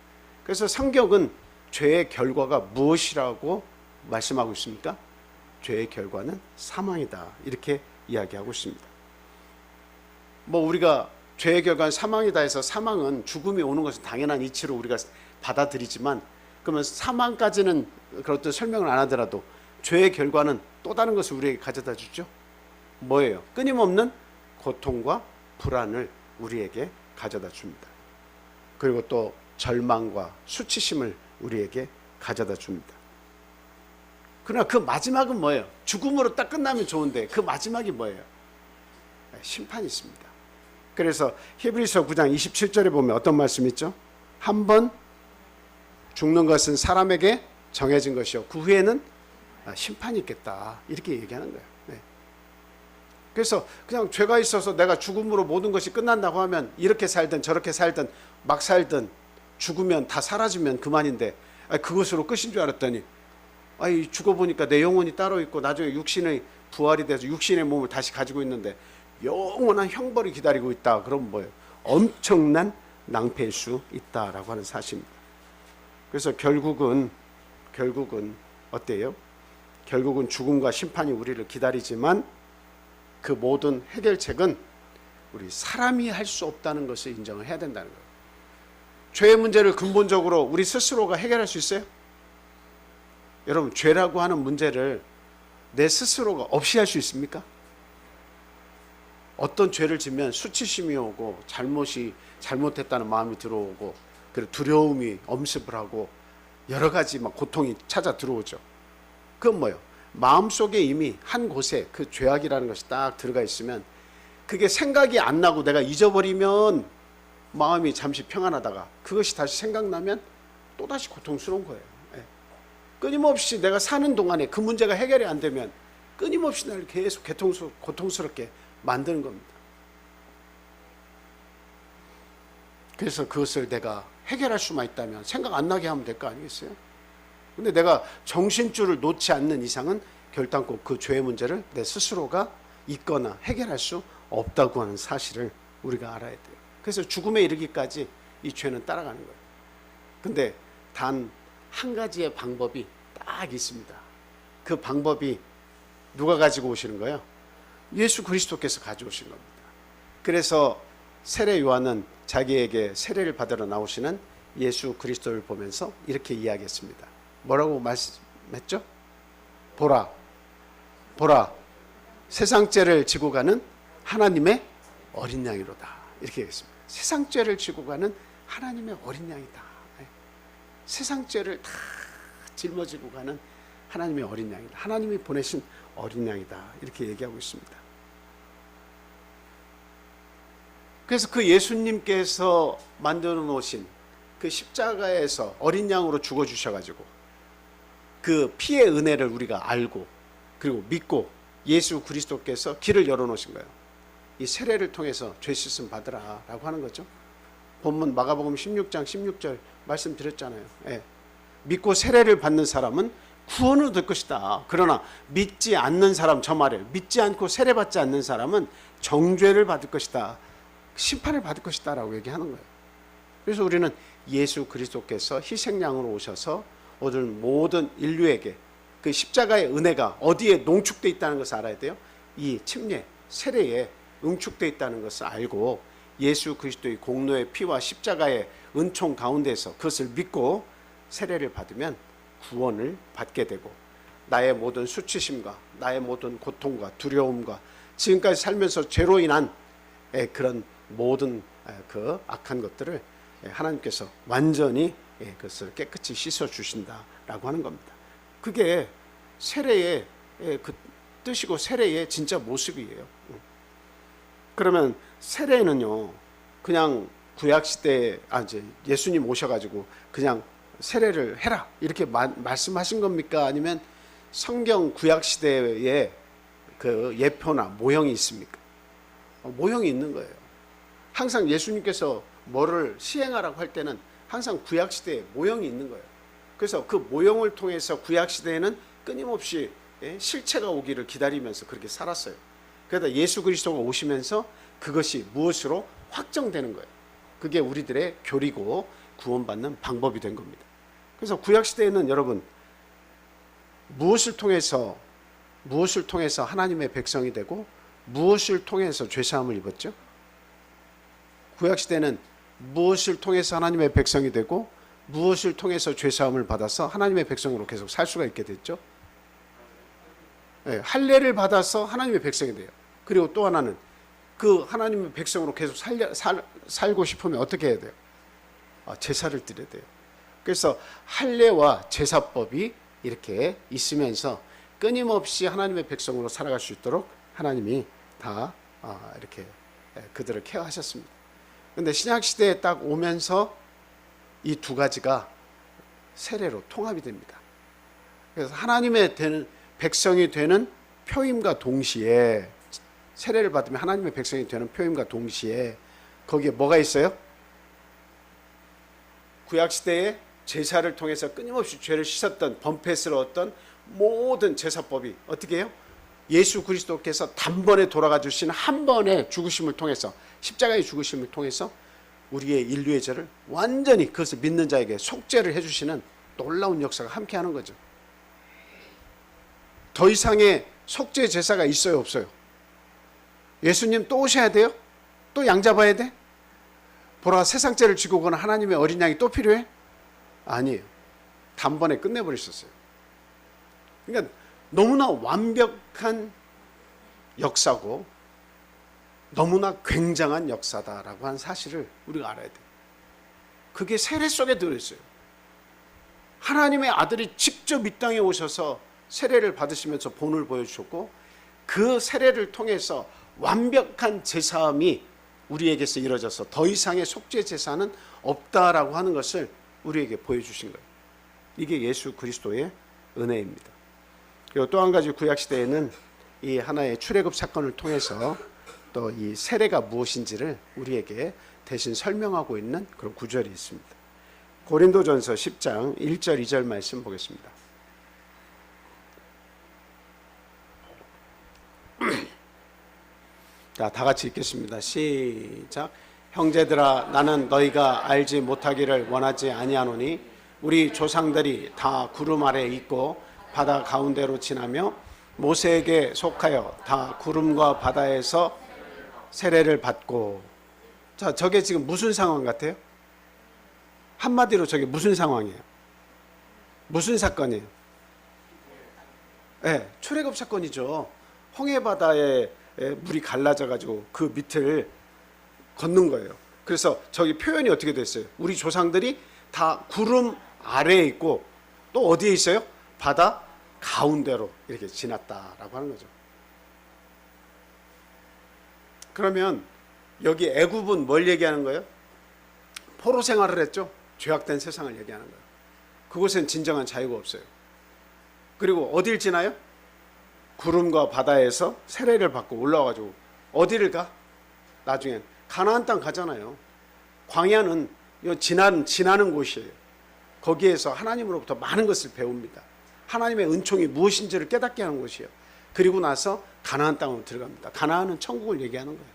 그래서 성경은 죄의 결과가 무엇이라고 말씀하고 있습니까? 죄의 결과는 사망이다 이렇게 이야기하고 있습니다. 뭐 우리가 죄의 결과는 사망이다 해서 사망은 죽음이 오는 것은 당연한 이치로 우리가 받아들이지만 그러면 사망까지는 그런 설명을 안 하더라도 죄의 결과는 또 다른 것을 우리에게 가져다 주죠. 뭐예요? 끊임없는 고통과 불안을 우리에게 가져다 줍니다. 그리고 또 절망과 수치심을 우리에게 가져다 줍니다. 그러나 그 마지막은 뭐예요? 죽음으로 딱 끝나면 좋은데 그 마지막이 뭐예요? 심판이 있습니다. 그래서 히브리서 9장 27절에 보면 어떤 말씀이 있죠? 한 번 죽는 것은 사람에게 정해진 것이요 그 후에는 심판이 있겠다 이렇게 얘기하는 거예요. 네. 그래서 그냥 죄가 있어서 내가 죽음으로 모든 것이 끝난다고 하면 이렇게 살든 저렇게 살든 막 살든 죽으면 다 사라지면 그만인데 그것으로 끝인 줄 알았더니 죽어보니까 내 영혼이 따로 있고 나중에 육신의 부활이 돼서 육신의 몸을 다시 가지고 있는데 영원한 형벌이 기다리고 있다. 그럼 뭐예요? 엄청난 낭패일 수 있다라고 하는 사실입니다. 그래서 결국은 어때요? 결국은 죽음과 심판이 우리를 기다리지만 그 모든 해결책은 우리 사람이 할 수 없다는 것을 인정을 해야 된다는 거예요. 죄의 문제를 근본적으로 우리 스스로가 해결할 수 있어요? 여러분, 죄라고 하는 문제를 내 스스로가 없이 할 수 있습니까? 어떤 죄를 지면 수치심이 오고 잘못했다는 마음이 들어오고 그리고 두려움이 엄습을 하고 여러 가지 막 고통이 찾아 들어오죠. 그건 뭐예요? 마음속에 이미 한 곳에 그 죄악이라는 것이 딱 들어가 있으면 그게 생각이 안 나고 내가 잊어버리면 마음이 잠시 평안하다가 그것이 다시 생각나면 또다시 고통스러운 거예요. 끊임없이 내가 사는 동안에 그 문제가 해결이 안 되면 끊임없이 나를 계속 고통스럽게 만드는 겁니다. 그래서 그것을 내가 해결할 수만 있다면 생각 안 나게 하면 될 거 아니겠어요? 근데 내가 정신줄을 놓지 않는 이상은 결단코 그 죄의 문제를 내 스스로가 잊거나 해결할 수 없다고 하는 사실을 우리가 알아야 돼요. 그래서 죽음에 이르기까지 이 죄는 따라가는 거예요. 근데 단 한 가지의 방법이 딱 있습니다. 그 방법이 누가 가지고 오시는 거예요? 예수 그리스도께서 가져오신 겁니다. 그래서 세례 요한은 자기에게 세례를 받으러 나오시는 예수 그리스도를 보면서 이렇게 이야기했습니다. 뭐라고 말씀했죠? 보라, 세상 죄를 지고 가는 하나님의 어린 양이로다. 이렇게 얘기했습니다. 세상 죄를 지고 가는 하나님의 어린 양이다. 세상 죄를 다 짊어지고 가는 하나님의 어린 양이다. 하나님이 보내신 어린 양이다. 이렇게 얘기하고 있습니다. 그래서 그 예수님께서 만들어 놓으신 그 십자가에서 어린 양으로 죽어 주셔가지고 그 피의 은혜를 우리가 알고 그리고 믿고 예수 그리스도께서 길을 열어놓으신 거예요. 이 세례를 통해서 죄 씻음 받으라 라고 하는 거죠. 본문 마가복음 16장 16절 말씀드렸잖아요. 예. 믿고 세례를 받는 사람은 구원을 얻을 것이다. 그러나 믿지 않는 사람, 저 말이에요. 믿지 않고 세례받지 않는 사람은 정죄를 받을 것이다. 심판을 받을 것이다 라고 얘기하는 거예요. 그래서 우리는 예수 그리스도께서 희생양으로 오셔서 오늘 모든 인류에게 그 십자가의 은혜가 어디에 농축되어 있다는 것을 알아야 돼요. 이 침례, 세례에 응축되어 있다는 것을 알고 예수 그리스도의 공로의 피와 십자가의 은총 가운데서 그것을 믿고 세례를 받으면 구원을 받게 되고 나의 모든 수치심과 나의 모든 고통과 두려움과 지금까지 살면서 죄로 인한 그런 모든 그 악한 것들을 하나님께서 완전히 그것을 깨끗이 씻어 주신다라고 하는 겁니다. 그게 세례의 그 뜻이고 세례의 진짜 모습이에요. 그러면 세례는요, 그냥 구약 시대에 이제 예수님 오셔가지고 그냥 세례를 해라 이렇게 말씀하신 겁니까? 아니면 성경 구약 시대에 그 예표나 모형이 있습니까? 모형이 있는 거예요. 항상 예수님께서 뭐를 시행하라고 할 때는 항상 구약 시대에 모형이 있는 거예요. 그래서 그 모형을 통해서 구약 시대에는 끊임없이 실체가 오기를 기다리면서 그렇게 살았어요. 그러다 예수 그리스도가 오시면서 그것이 무엇으로 확정되는 거예요. 그게 우리들의 교리고 구원받는 방법이 된 겁니다. 그래서 구약 시대에는 여러분 무엇을 통해서 하나님의 백성이 되고 무엇을 통해서 죄사함을 입었죠? 구약 시대는 무엇을 통해서 하나님의 백성이 되고 무엇을 통해서 죄사함을 받아서 하나님의 백성으로 계속 살 수가 있게 됐죠? 할례를 받아서 하나님의 백성이 돼요. 그리고 또 하나는 그 하나님의 백성으로 계속 살고 싶으면 어떻게 해야 돼요? 제사를 드려야 돼요. 그래서 할례와 제사법이 이렇게 있으면서 끊임없이 하나님의 백성으로 살아갈 수 있도록 하나님이 다 이렇게 그들을 케어하셨습니다. 그런데 신약 시대에 딱 오면서 이 두 가지가 세례로 통합이 됩니다. 그래서 하나님의 백성이 되는 표임과 동시에 세례를 받으면 하나님의 백성이 되는 표임과 동시에 거기에 뭐가 있어요? 구약 시대에 제사를 통해서 끊임없이 죄를 씻었던 범패스러웠던 모든 제사법이 어떻게 해요? 예수 그리스도께서 단번에 돌아가 주신 한 번의 죽으심을 통해서 십자가의 죽으심을 통해서 우리의 인류의 죄를 완전히 그것을 믿는 자에게 속죄를 해주시는 놀라운 역사가 함께하는 거죠. 더 이상의 속죄 제사가 있어요, 없어요? 예수님 또 오셔야 돼요? 또 양 잡아야 돼? 보라, 세상 죄를 지고 오거나 하나님의 어린 양이 또 필요해? 아니에요. 단번에 끝내버리셨어요. 그러니까 너무나 완벽한 역사고 너무나 굉장한 역사다라고 한 사실을 우리가 알아야 돼요. 그게 세례 속에 들어있어요. 하나님의 아들이 직접 이 땅에 오셔서 세례를 받으시면서 본을 보여주셨고 그 세례를 통해서 완벽한 제사함이 우리에게서 이루어져서 더 이상의 속죄 제사는 없다라고 하는 것을 우리에게 보여주신 거예요. 이게 예수 그리스도의 은혜입니다. 그리고 또 한 가지 구약 시대에는 이 하나의 출애굽 사건을 통해서 또 이 세례가 무엇인지를 우리에게 대신 설명하고 있는 그런 구절이 있습니다. 고린도전서 10장 1절 2절 말씀 보겠습니다. 자, 다 같이 읽겠습니다. 시작. 형제들아, 나는 너희가 알지 못하기를 원하지 아니하노니 우리 조상들이 다 구름 아래 있고 바다 가운데로 지나며 모세에게 속하여 다 구름과 바다에서 세례를 받고. 자, 저게 지금 무슨 상황 같아요? 한마디로 저게 무슨 상황이에요? 무슨 사건이에요? 네, 출애굽 사건이죠. 홍해바다에 물이 갈라져 가지고 그 밑을 걷는 거예요. 그래서 저기 표현이 어떻게 됐어요? 우리 조상들이 다 구름 아래에 있고 또 어디에 있어요? 바다 가운데로 이렇게 지났다라고 하는 거죠. 그러면 여기 애굽은 뭘 얘기하는 거예요? 포로 생활을 했죠. 죄악된 세상을 얘기하는 거예요. 그곳엔 진정한 자유가 없어요. 그리고 어딜 지나요? 구름과 바다에서 세례를 받고 올라와가지고 어디를 가? 나중엔 가나안 땅 가잖아요. 광야는 지나는 곳이에요. 거기에서 하나님으로부터 많은 것을 배웁니다. 하나님의 은총이 무엇인지를 깨닫게 하는 곳이에요. 그리고 나서 가나안 땅으로 들어갑니다. 가나안은 천국을 얘기하는 거예요.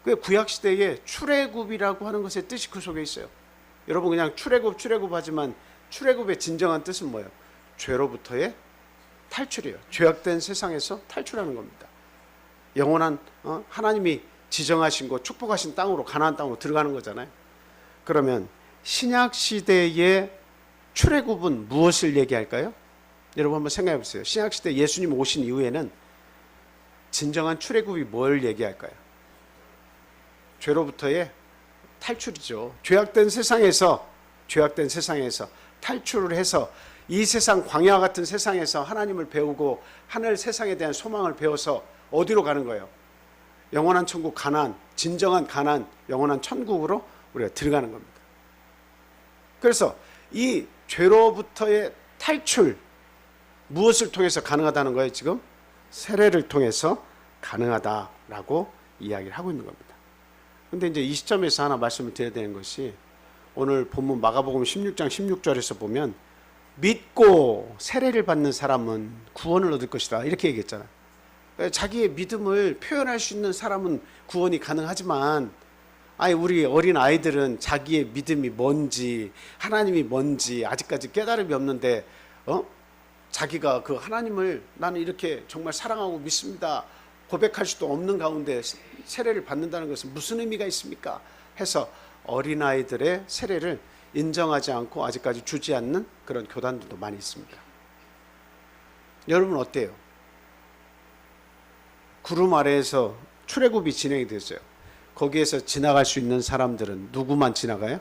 그 구약 시대에 출애굽이라고 하는 것의 뜻이 그 속에 있어요. 여러분 그냥 출애굽 하지만 출애굽의 진정한 뜻은 뭐예요? 죄로부터의 탈출이에요. 죄악된 세상에서 탈출하는 겁니다. 영원한 하나님이 지정하신 곳, 축복하신 땅으로, 가나안 땅으로 들어가는 거잖아요. 그러면 신약 시대의 출애굽은 무엇을 얘기할까요? 여러분 한번 생각해 보세요. 신약 시대 예수님 오신 이후에는 진정한 출애굽이 뭘 얘기할까요? 죄로부터의 탈출이죠. 죄악된 세상에서 탈출을 해서 이 세상 광야 같은 세상에서 하나님을 배우고 하늘 세상에 대한 소망을 배워서 어디로 가는 거예요? 영원한 천국 가나안, 진정한 가나안, 영원한 천국으로 우리가 들어가는 겁니다. 그래서 이 죄로부터의 탈출, 무엇을 통해서 가능하다는 거예요? 지금 세례를 통해서 가능하다라고 이야기를 하고 있는 겁니다. 근데 이제 이 시점에서 하나 말씀을 드려야 되는 것이, 오늘 본문 마가복음 16장 16절에서 보면 믿고 세례를 받는 사람은 구원을 얻을 것이다 이렇게 얘기했잖아요. 자기의 믿음을 표현할 수 있는 사람은 구원이 가능하지만, 우리 어린 아이들은 자기의 믿음이 뭔지, 하나님이 뭔지 아직까지 깨달음이 없는데 자기가 그 하나님을 나는 이렇게 정말 사랑하고 믿습니다 고백할 수도 없는 가운데 세례를 받는다는 것은 무슨 의미가 있습니까? 해서 어린아이들의 세례를 인정하지 않고 아직까지 주지 않는 그런 교단들도 많이 있습니다. 여러분 어때요? 구름 아래에서 출애굽이 진행이 됐어요. 거기에서 지나갈 수 있는 사람들은 누구만 지나가요?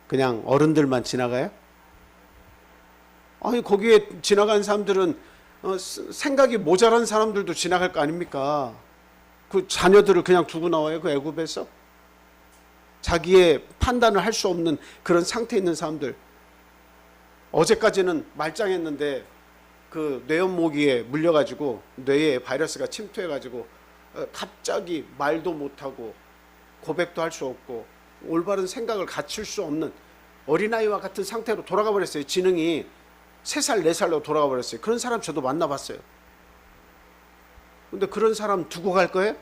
그냥 어른들만 지나가요? 거기에 지나간 사람들은 생각이 모자란 사람들도 지나갈 거 아닙니까? 그 자녀들을 그냥 두고 나와요? 그 애굽에서? 자기의 판단을 할 수 없는 그런 상태에 있는 사람들. 어제까지는 말짱했는데 그 뇌연모기에 물려가지고 뇌에 바이러스가 침투해가지고 갑자기 말도 못하고 고백도 할 수 없고 올바른 생각을 갖출 수 없는 어린아이와 같은 상태로 돌아가 버렸어요. 지능이 3살, 4살로 돌아가 버렸어요. 그런 사람 저도 만나봤어요. 근데 그런 사람 두고 갈 거예요?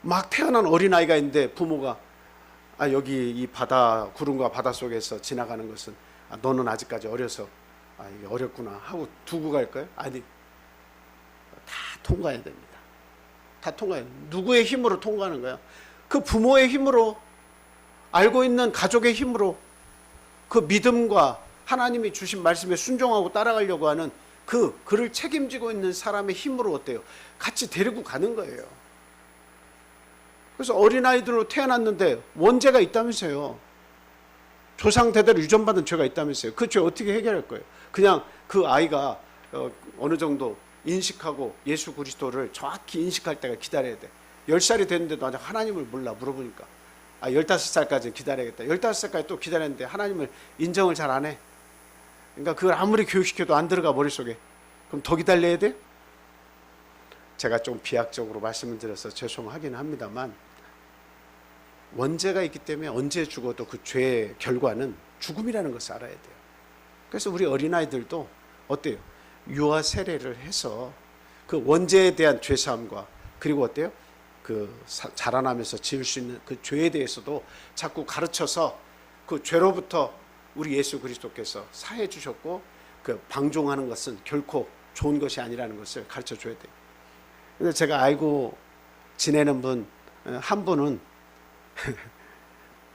막 태어난 어린아이가 있는데 부모가 여기 이 바다, 구름과 바다 속에서 지나가는 것은 너는 아직까지 어려서 이게 어렵구나 하고 두고 갈 거예요? 아니, 다 통과해야 됩니다. 다 통과해요. 누구의 힘으로 통과하는 거야? 그 부모의 힘으로, 알고 있는 가족의 힘으로, 그 믿음과 하나님이 주신 말씀에 순종하고 따라가려고 하는 그를 책임지고 있는 사람의 힘으로 어때요? 같이 데리고 가는 거예요. 그래서 어린아이들로 태어났는데 원죄가 있다면서요. 조상 대대로 유전받은 죄가 있다면서요. 그 죄 어떻게 해결할 거예요? 그냥 그 아이가 어느 정도 인식하고 예수 그리스도를 정확히 인식할 때가 기다려야 돼. 10살이 됐는데도 아직 하나님을 몰라. 물어보니까 15살까지 기다려야겠다. 15살까지 또 기다렸는데 하나님을 인정을 잘 안 해. 그러니까 그걸 아무리 교육시켜도 안 들어가 머릿속에. 그럼 더 기다려야 돼? 제가 좀 비약적으로 말씀을 드려서 죄송하긴 합니다만, 원죄가 있기 때문에 언제 죽어도 그 죄의 결과는 죽음이라는 것을 알아야 돼요. 그래서 우리 어린아이들도 어때요? 유아 세례를 해서 그 원죄에 대한 죄사함과, 그리고 어때요? 그 자라나면서 지을 수 있는 그 죄에 대해서도 자꾸 가르쳐서 그 죄로부터 우리 예수 그리스도께서 사해 주셨고 그 방종하는 것은 결코 좋은 것이 아니라는 것을 가르쳐 줘야 돼요. 근데 제가 알고 지내는 분 한 분은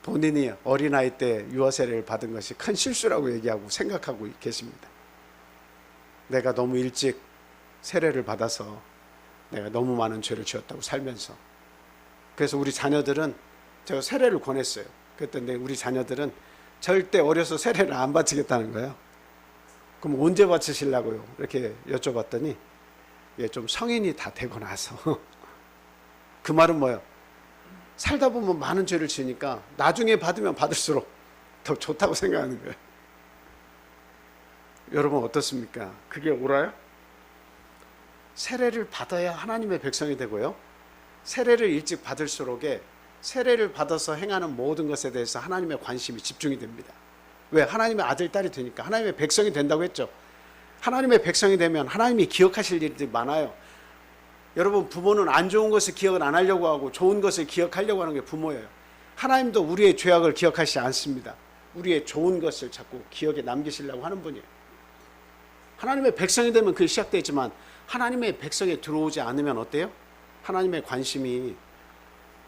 본인이 어린아이 때 유아 세례를 받은 것이 큰 실수라고 얘기하고 생각하고 계십니다. 내가 너무 일찍 세례를 받아서 내가 너무 많은 죄를 지었다고 살면서. 그래서 우리 자녀들은 제가 세례를 권했어요. 그랬더니 우리 자녀들은 절대 어려서 세례를 안 바치겠다는 거예요. 그럼 언제 바치시려고요? 이렇게 여쭤봤더니 좀 성인이 다 되고 나서 그 말은 뭐예요? 살다 보면 많은 죄를 지으니까 나중에 받으면 받을수록 더 좋다고 생각하는 거예요. 여러분 어떻습니까? 그게 옳아요? 세례를 받아야 하나님의 백성이 되고요, 세례를 일찍 받을수록에 세례를 받아서 행하는 모든 것에 대해서 하나님의 관심이 집중이 됩니다. 왜? 하나님의 아들, 딸이 되니까. 하나님의 백성이 된다고 했죠. 하나님의 백성이 되면 하나님이 기억하실 일들이 많아요. 여러분, 부모는 안 좋은 것을 기억을 안 하려고 하고 좋은 것을 기억하려고 하는 게 부모예요. 하나님도 우리의 죄악을 기억하시지 않습니다. 우리의 좋은 것을 자꾸 기억에 남기시려고 하는 분이에요. 하나님의 백성이 되면 그게 시작되지만 하나님의 백성에 들어오지 않으면 어때요? 하나님의 관심이,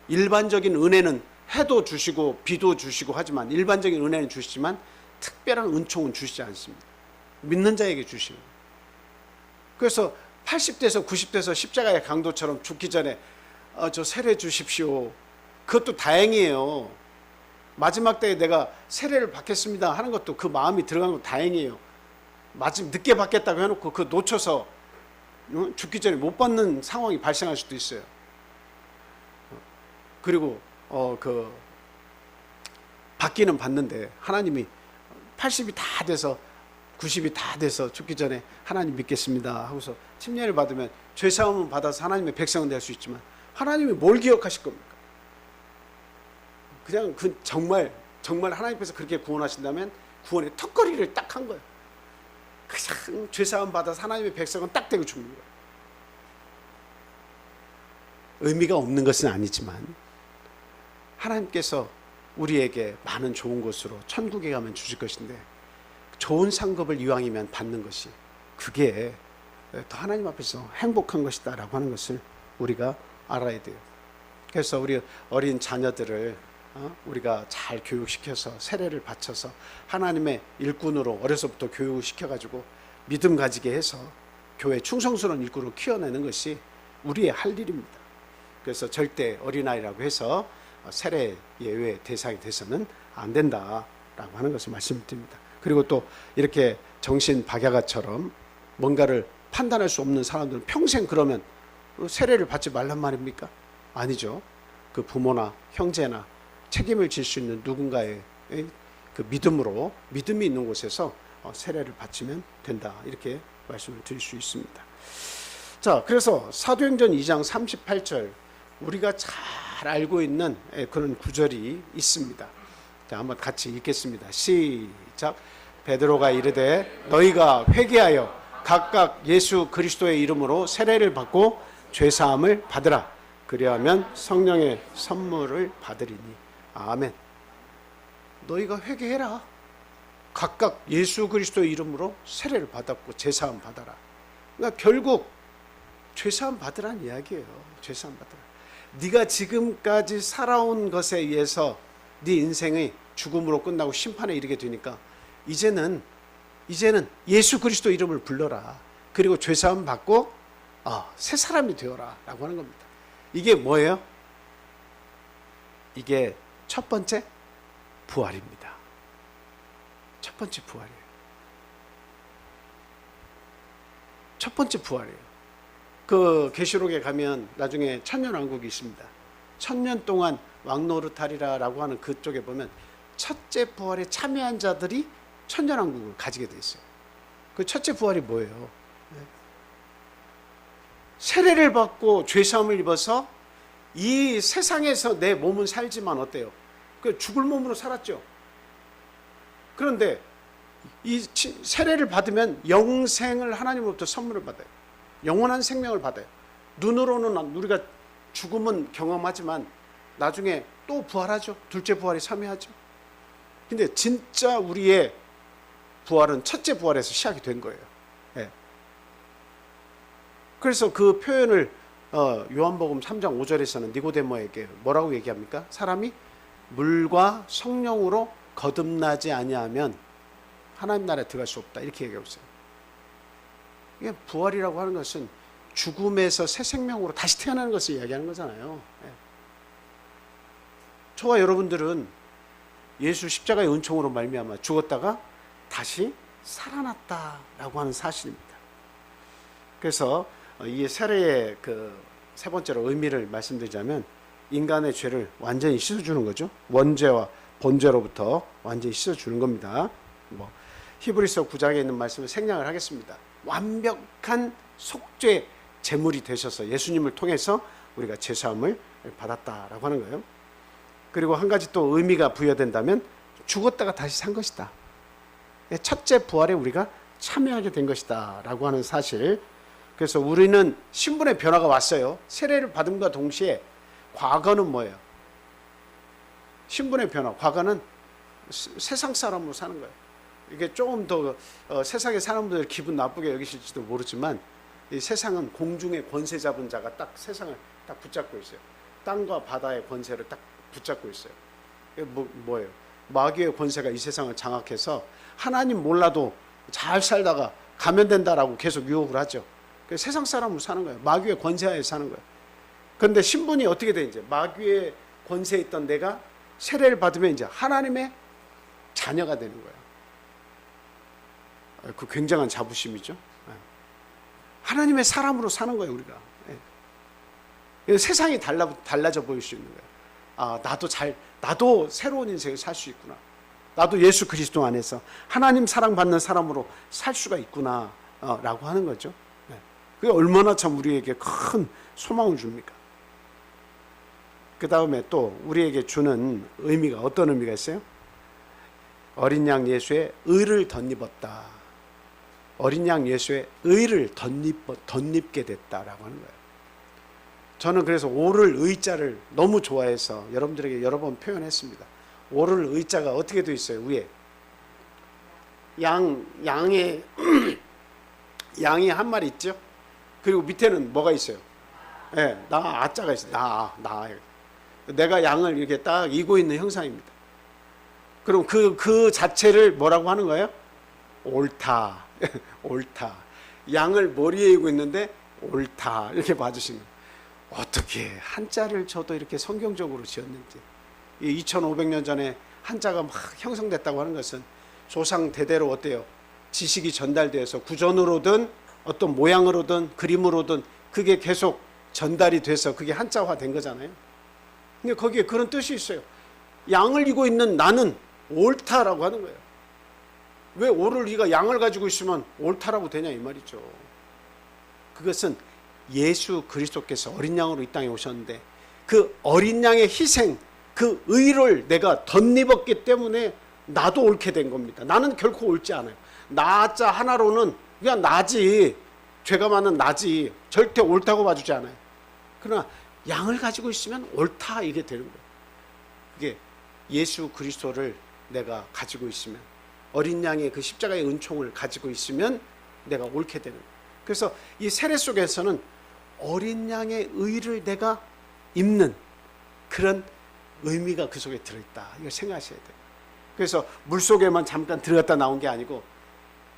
일반적인 은혜는 해도 주시고 비도 주시고 하지만, 일반적인 은혜는 주시지만 특별한 은총은 주시지 않습니다. 믿는 자에게 주시는. 그래서 80대에서 90대에서 십자가의 강도처럼 죽기 전에 저 세례 주십시오. 그것도 다행이에요. 마지막 때에 내가 세례를 받겠습니다 하는 것도 그 마음이 들어간 건 다행이에요. 마침 늦게 받겠다고 해놓고 그 놓쳐서 죽기 전에 못 받는 상황이 발생할 수도 있어요. 그리고 받기는 받는데 하나님이 80이 다 돼서 90이 다 돼서 죽기 전에 하나님 믿겠습니다 하고서 침례를 받으면 죄사함은 받아서 하나님의 백성은 될 수 있지만 하나님이 뭘 기억하실 겁니까? 그냥 정말 하나님께서 그렇게 구원하신다면 구원의 턱걸이를 딱 한 거예요. 그냥 죄사함 받아서 하나님의 백성은 딱 되고 죽는 거예요. 의미가 없는 것은 아니지만 하나님께서 우리에게 많은 좋은 것으로 천국에 가면 주실 것인데, 좋은 상급을 이왕이면 받는 것이, 그게 더 하나님 앞에서 행복한 것이다 라고 하는 것을 우리가 알아야 돼요. 그래서 우리 어린 자녀들을 우리가 잘 교육시켜서 세례를 바쳐서 하나님의 일꾼으로 어려서부터 교육을 시켜가지고 믿음 가지게 해서 교회 충성스러운 일꾼으로 키워내는 것이 우리의 할 일입니다. 그래서 절대 어린아이라고 해서 세례 예외 대상이 돼서는 안 된다라고 하는 것을 말씀드립니다. 그리고 또 이렇게 정신 박야가처럼 뭔가를 판단할 수 없는 사람들은 평생 그러면 세례를 받지 말란 말입니까? 아니죠. 그 부모나 형제나 책임을 질 수 있는 누군가의 그 믿음이 있는 곳에서 세례를 바치면 된다, 이렇게 말씀을 드릴 수 있습니다. 자, 그래서 사도행전 2장 38절, 우리가 잘 알고 있는 그런 구절이 있습니다. 자, 한번 같이 읽겠습니다. 시작. 베드로가 이르되 너희가 회개하여 각각 예수 그리스도의 이름으로 세례를 받고 죄사함을 받으라. 그리하면 성령의 선물을 받으리니. 아멘. 너희가 회개해라. 각각 예수 그리스도의 이름으로 세례를 받았고 죄사함 받아라. 그러니까 결국 죄사함 받으라는 이야기예요. 죄사함 받으라. 네가 지금까지 살아온 것에 의해서 네 인생의 죽음으로 끝나고 심판에 이르게 되니까 이제는 예수 그리스도 이름을 불러라. 그리고 죄사함 받고 새 사람이 되어라 라고 하는 겁니다. 이게 뭐예요? 이게 첫 번째 부활입니다. 첫 번째 부활이에요. 첫 번째 부활이에요. 그 계시록에 가면 나중에 천년왕국이 있습니다. 1000년 동안 왕노릇하리라라고 하는 그쪽에 보면 첫째 부활에 참여한 자들이 천년왕국을 가지게 돼 있어요. 그 첫째 부활이 뭐예요? 세례를 받고 죄사함을 입어서 이 세상에서 내 몸은 살지만 어때요? 그 죽을 몸으로 살았죠. 그런데 이 세례를 받으면 영생을 하나님으로부터 선물을 받아요. 영원한 생명을 받아요. 눈으로는 우리가 죽음은 경험하지만 나중에 또 부활하죠. 둘째 부활이 참여하죠. 근데 진짜 우리의 부활은 첫째 부활에서 시작이 된 거예요. 예. 그래서 그 표현을 요한복음 3장 5절에서는 니고데모에게 뭐라고 얘기합니까? 사람이 물과 성령으로 거듭나지 아니하면 하나님 나라에 들어갈 수 없다, 이렇게 얘기하고 있어요. 이게 부활이라고 하는 것은 죽음에서 새 생명으로 다시 태어나는 것을 이야기하는 거잖아요. 예. 저와 여러분들은 예수 십자가의 은총으로 말미암아 죽었다가 다시 살아났다라고 하는 사실입니다. 그래서 이 세례의 세 번째로 의미를 말씀드리자면 인간의 죄를 완전히 씻어주는 거죠. 원죄와 본죄로부터 완전히 씻어주는 겁니다. 히브리서 9장에 있는 말씀을 생략을 하겠습니다. 완벽한 속죄 제물이 되셔서 예수님을 통해서 우리가 죄사함을 받았다라고 하는 거예요. 그리고 한 가지 또 의미가 부여된다면 죽었다가 다시 산 것이다. 첫째 부활에 우리가 참여하게 된 것이다 라고 하는 사실. 그래서 우리는 신분의 변화가 왔어요. 세례를 받음과 동시에 과거는 뭐예요? 신분의 변화. 과거는 세상 사람으로 사는 거예요. 이게 조금 더 세상의 사람들 기분 나쁘게 여기실지도 모르지만 이 세상은 공중의 권세 잡은 자가 딱 세상을 딱 붙잡고 있어요. 땅과 바다의 권세를 딱 붙잡고 있어요. 이게 뭐예요? 마귀의 권세가 이 세상을 장악해서 하나님 몰라도 잘 살다가 가면 된다라고 계속 유혹을 하죠. 세상 사람으로 사는 거예요. 마귀의 권세하에 사는 거예요. 그런데 신분이 어떻게 돼? 이제 마귀의 권세에 있던 내가 세례를 받으면 이제 하나님의 자녀가 되는 거예요. 그 굉장한 자부심이죠. 하나님의 사람으로 사는 거예요, 우리가. 세상이 달라져 보일 수 있는 거예요. 아, 나도 새로운 인생을 살 수 있구나. 나도 예수 그리스도 안에서 하나님 사랑받는 사람으로 살 수가 있구나 라고 하는 거죠. 그게 얼마나 참 우리에게 큰 소망을 줍니까? 그 다음에 또 우리에게 주는 의미가 어떤 의미가 있어요? 어린 양 예수의 의를 덧입었다. 어린 양 예수의 의를 덧입게 됐다라고 하는 거예요. 저는 그래서 오를 의자를 너무 좋아해서 여러분들에게 여러 번 표현했습니다. 오를 의자가 어떻게 되어 있어요? 위에 양이 한 마리 있죠. 그리고 밑에는 뭐가 있어요? 나 아자가 있어요. 나 내가 양을 이렇게 딱 이고 있는 형상입니다. 그럼 그 자체를 뭐라고 하는 거예요? 옳다. 옳다. 양을 머리에 이고 있는데 옳다. 이렇게 봐주시는 거예요. 어떻게 한자를 저도 이렇게 성경적으로 지었는지. 2500년 전에 한자가 막 형성됐다고 하는 것은 조상 대대로 어때요? 지식이 전달되어서 구전으로든 어떤 모양으로든 그림으로든 그게 계속 전달이 돼서 그게 한자화 된 거잖아요. 근데 거기에 그런 뜻이 있어요. 양을 이고 있는 나는 옳다라고 하는 거예요. 왜 오를 네가 양을 가지고 있으면 옳다라고 되냐 이 말이죠. 그것은 예수 그리스도께서 어린 양으로 이 땅에 오셨는데 그 어린 양의 희생, 그 의를 내가 덧입었기 때문에 나도 옳게 된 겁니다. 나는 결코 옳지 않아요. 나자 하나로는 그냥 나지, 죄가 많은 나지, 절대 옳다고 봐주지 않아요. 그러나 양을 가지고 있으면 옳다 이게 되는 거예요. 이게 예수 그리스도를 내가 가지고 있으면, 어린 양의 그 십자가의 은총을 가지고 있으면 내가 옳게 되는 거예요. 그래서 이 세례 속에서는 어린 양의 의를 내가 입는 그런 의미가 그 속에 들어있다. 이걸 생각하셔야 돼요. 그래서 물속에만 잠깐 들어갔다 나온 게 아니고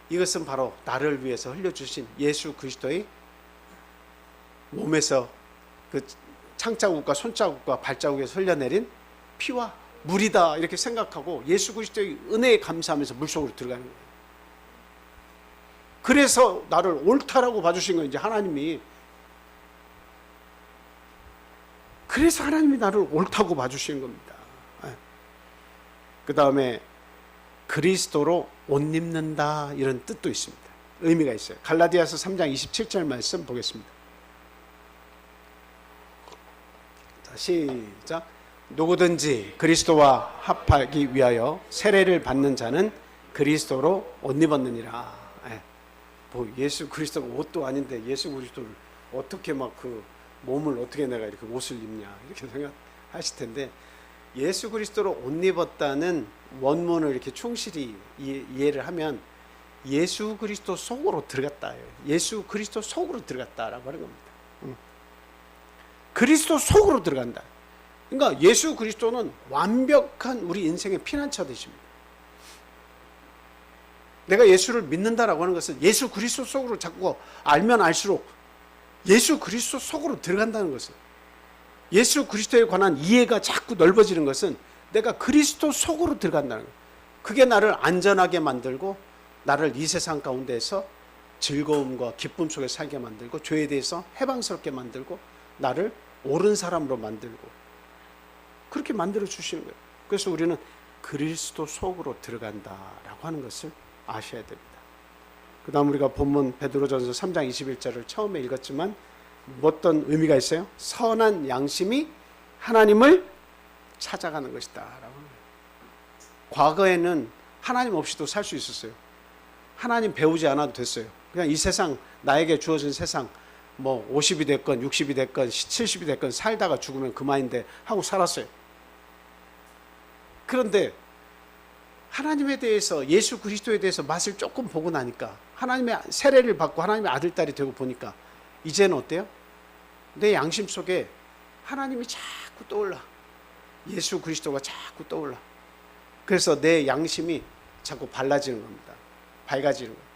이것은 바로 나를 위해서 흘려주신 예수 그리스도의 몸에서 그 창자국과 손자국과 발자국에서 흘려내린 피와 물이다 이렇게 생각하고 예수 그리스도의 은혜에 감사하면서 물속으로 들어가는 거예요. 그래서 나를 옳다라고 봐주신 거예요. 이제 하나님이. 그래서 하나님이 나를 옳다고 봐주시는 겁니다. 그 다음에 그리스도로 옷 입는다 이런 뜻도 있습니다. 의미가 있어요. 갈라디아서 3장 27절 말씀 보겠습니다. 자, 시작. 누구든지 그리스도와 합하기 위하여 세례를 받는 자는 그리스도로 옷 입었느니라. 뭐 예수 그리스도가 옷도 아닌데 예수 그리스도를 어떻게 막 그 몸을 어떻게 내가 이렇게 옷을 입냐 이렇게 생각하실 텐데, 예수 그리스도로 옷 입었다는 원문을 이렇게 충실히 이해를 하면 예수 그리스도 속으로 들어갔다예요. 예수 그리스도 속으로 들어갔다라고 하는 겁니다. 그리스도 속으로 들어간다. 그러니까 예수 그리스도는 완벽한 우리 인생의 피난처 되십니다. 내가 예수를 믿는다라고 하는 것은 예수 그리스도 속으로 자꾸 알면 알수록 예수 그리스도 속으로 들어간다는 것은, 예수 그리스도에 관한 이해가 자꾸 넓어지는 것은 내가 그리스도 속으로 들어간다는 거예요. 그게 나를 안전하게 만들고 나를 이 세상 가운데서 즐거움과 기쁨 속에 살게 만들고 죄에 대해서 해방스럽게 만들고 나를 옳은 사람으로 만들고 그렇게 만들어 주시는 거예요. 그래서 우리는 그리스도 속으로 들어간다라고 하는 것을 아셔야 됩니다. 그 다음 우리가 본문 베드로전서 3장 21절을 처음에 읽었지만 어떤 의미가 있어요? 선한 양심이 하나님을 찾아가는 것이다 라고 하는 거예요. 과거에는 하나님 없이도 살 수 있었어요. 하나님 배우지 않아도 됐어요. 그냥 이 세상, 나에게 주어진 세상, 뭐 50이 됐건 60이 됐건 70이 됐건 살다가 죽으면 그만인데 하고 살았어요. 그런데 하나님에 대해서, 예수 그리스도에 대해서 맛을 조금 보고 나니까, 하나님의 세례를 받고 하나님의 아들, 딸이 되고 보니까 이제는 어때요? 내 양심 속에 하나님이 자꾸 떠올라. 예수 그리스도가 자꾸 떠올라. 그래서 내 양심이 자꾸 발라지는 겁니다. 밝아지는 거예요.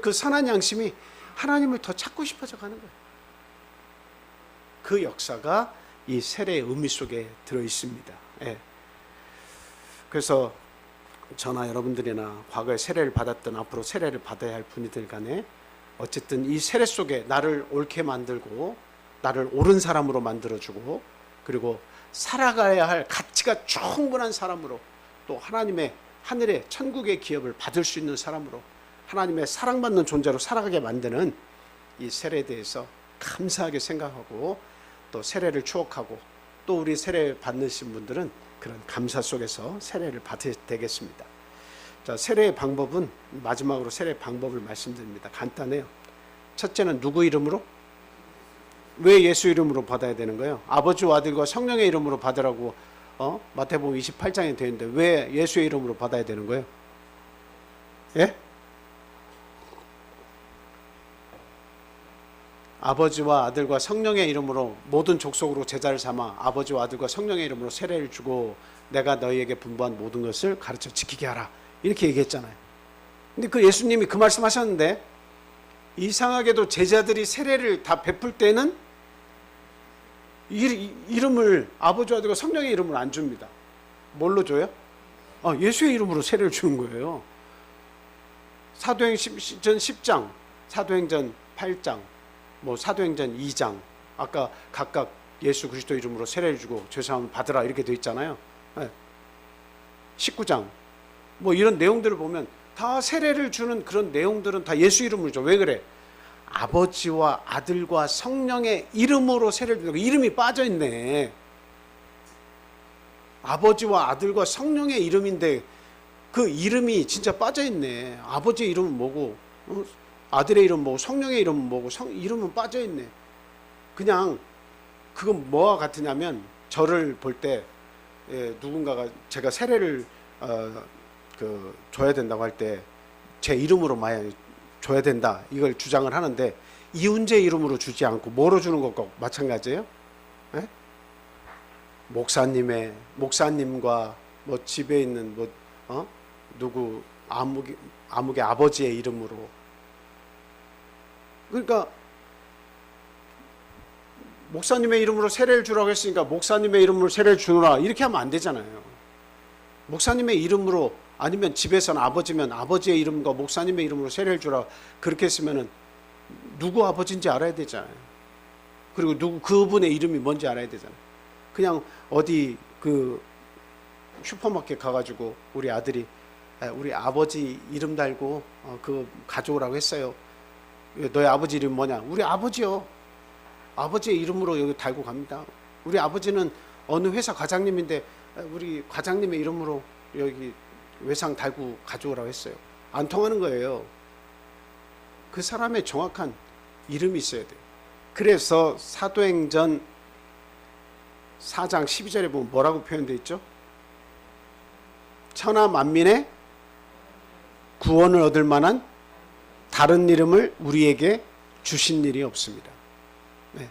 그 선한 양심이 하나님을 더 찾고 싶어져 가는 거예요. 그 역사가 이 세례의 의미 속에 들어 있습니다. 예. 그래서 저나 여러분들이나 과거에 세례를 받았던 앞으로 세례를 받아야 할 분들 간에 어쨌든 이 세례 속에 나를 옳게 만들고 나를 옳은 사람으로 만들어주고 그리고 살아가야 할 가치가 충분한 사람으로 또 하나님의 하늘의 천국의 기업을 받을 수 있는 사람으로 하나님의 사랑받는 존재로 살아가게 만드는 이 세례에 대해서 감사하게 생각하고 또 세례를 추억하고 또 우리 세례 받으신 분들은 그런 감사 속에서 세례를 받게 되겠습니다. 자, 세례의 방법은 마지막으로 세례 방법을 말씀드립니다. 간단해요. 첫째는 누구 이름으로? 왜 예수 이름으로 받아야 되는 거예요? 아버지와 아들과 성령의 이름으로 받으라고 마태복음 28장에 되어 있는데 왜 예수의 이름으로 받아야 되는 거예요? 예? 아버지와 아들과 성령의 이름으로 모든 족속으로 제자를 삼아 아버지와 아들과 성령의 이름으로 세례를 주고 내가 너희에게 분부한 모든 것을 가르쳐 지키게 하라 이렇게 얘기했잖아요. 근데 그 예수님이 그 말씀하셨는데 이상하게도 제자들이 세례를 다 베풀 때는 이름을 아버지와 아들과 성령의 이름으로 안 줍니다. 뭘로 줘요? 예수의 이름으로 세례를 주는 거예요. 사도행전 10장, 사도행전 8장, 뭐 사도행전 2장 아까 각각 예수 그리스도 이름으로 세례를 주고 죄사함을 받으라 이렇게 되어 있잖아요. 19장 뭐 이런 내용들을 보면 다 세례를 주는 그런 내용들은 다 예수 이름으로 줘. 왜 그래? 아버지와 아들과 성령의 이름으로 세례를 주는 거. 이름이 빠져있네. 아버지와 아들과 성령의 이름인데 그 이름이 진짜 빠져있네. 아버지의 이름은 뭐고 아들의 이름은 뭐고 성령의 이름은 뭐고 이름은 빠져있네. 그냥 그건 뭐와 같으냐면 저를 볼 때 누군가가 제가 세례를 줘야 된다고 할 때 제 이름으로 만약 줘야 된다 이걸 주장을 하는데 이훈재 이름으로 주지 않고 뭐로 주는 것과 마찬가지예요. 네? 목사님과 뭐 집에 있는 누구 아무개 아버지의 이름으로. 그러니까 목사님의 이름으로 세례를 주라고 했으니까 목사님의 이름으로 세례를 주노라 이렇게 하면 안 되잖아요. 목사님의 이름으로 아니면 집에서는 아버지면 아버지의 이름과 목사님의 이름으로 세례를 주라 그렇게 했으면은 누구 아버지인지 알아야 되잖아요. 그리고 그분의 이름이 뭔지 알아야 되잖아요. 그냥 어디 그 슈퍼마켓 가가지고 우리 아들이 우리 아버지 이름 달고 그거 가져오라고 했어요. 너희 아버지 이름 뭐냐? 우리 아버지요. 아버지의 이름으로 여기 달고 갑니다. 우리 아버지는 어느 회사 과장님인데 우리 과장님의 이름으로 여기 외상 달고 가져오라고 했어요. 안 통하는 거예요. 그 사람의 정확한 이름이 있어야 돼요. 그래서 사도행전 4장 12절에 보면 뭐라고 표현되어 있죠? 천하 만민의 구원을 얻을 만한 다른 이름을 우리에게 주신 일이 없습니다. 네.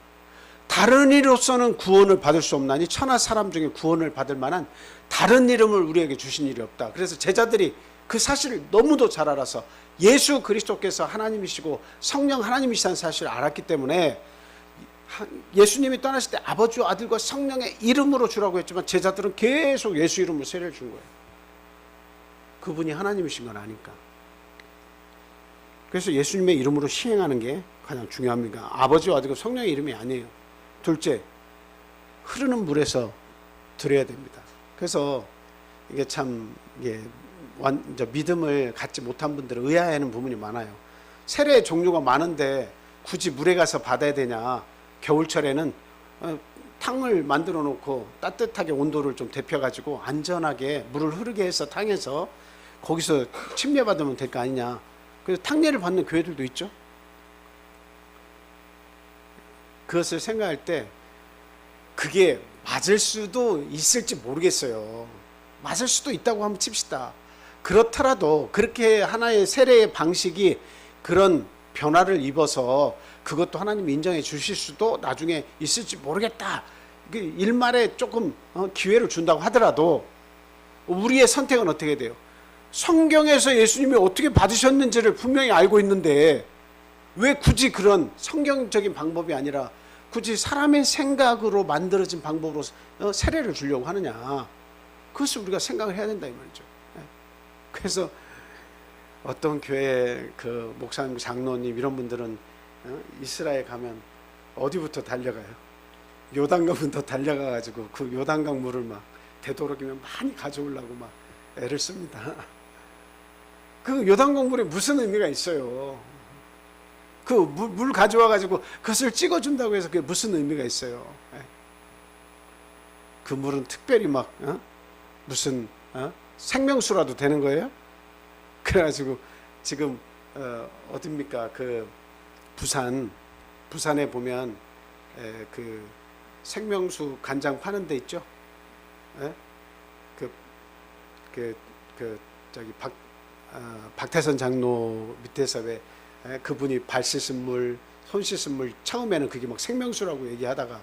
다른 이로서는 구원을 받을 수 없나니 천하 사람 중에 구원을 받을 만한 다른 이름을 우리에게 주신 일이 없다. 그래서 제자들이 그 사실을 너무도 잘 알아서 예수 그리스도께서 하나님이시고 성령 하나님이시다는 사실을 알았기 때문에 예수님이 떠나실 때 아버지와 아들과 성령의 이름으로 주라고 했지만 제자들은 계속 예수 이름으로 세례를 준 거예요. 그분이 하나님이신 건 아니까. 그래서 예수님의 이름으로 시행하는 게 가장 중요합니다. 아버지와 아들과 성령의 이름이 아니에요. 둘째, 흐르는 물에서 드려야 됩니다. 그래서 이게 참 믿음을 갖지 못한 분들은 의아해하는 부분이 많아요. 세례의 종류가 많은데 굳이 물에 가서 받아야 되냐. 겨울철에는 탕을 만들어 놓고 따뜻하게 온도를 좀 데펴가지고 안전하게 물을 흐르게 해서 탕에서 거기서 침례 받으면 될 거 아니냐. 그래서 탕례를 받는 교회들도 있죠. 그것을 생각할 때 그게 맞을 수도 있을지 모르겠어요. 맞을 수도 있다고 한번 칩시다. 그렇더라도 그렇게 하나의 세례의 방식이 그런 변화를 입어서 그것도 하나님이 인정해 주실 수도 나중에 있을지 모르겠다. 일말에 조금 기회를 준다고 하더라도 우리의 선택은 어떻게 돼요? 성경에서 예수님이 어떻게 받으셨는지를 분명히 알고 있는데 왜 굳이 그런 성경적인 방법이 아니라 굳이 사람의 생각으로 만들어진 방법으로 세례를 주려고 하느냐. 그것을 우리가 생각을 해야 된다 이 말이죠. 그래서 어떤 교회 그 목사님, 장로님 이런 분들은 이스라엘 가면 어디부터 달려가요? 요단강부터 달려가가지고 그 요단강 물을 막 되도록이면 많이 가져오려고 막 애를 씁니다. 그 요단강 물에 무슨 의미가 있어요? 그 물 가져와가지고 그것을 찍어준다고 해서 그게 무슨 의미가 있어요? 그 물은 특별히 막 무슨 생명수라도 되는 거예요? 그래가지고 지금 어딥니까? 그 부산에 보면 그 생명수 간장 파는 데 있죠? 저기 박태선 장로 밑에서 왜 그분이 발 씻은 물, 손 씻은 물 처음에는 그게 막 생명수라고 얘기하다가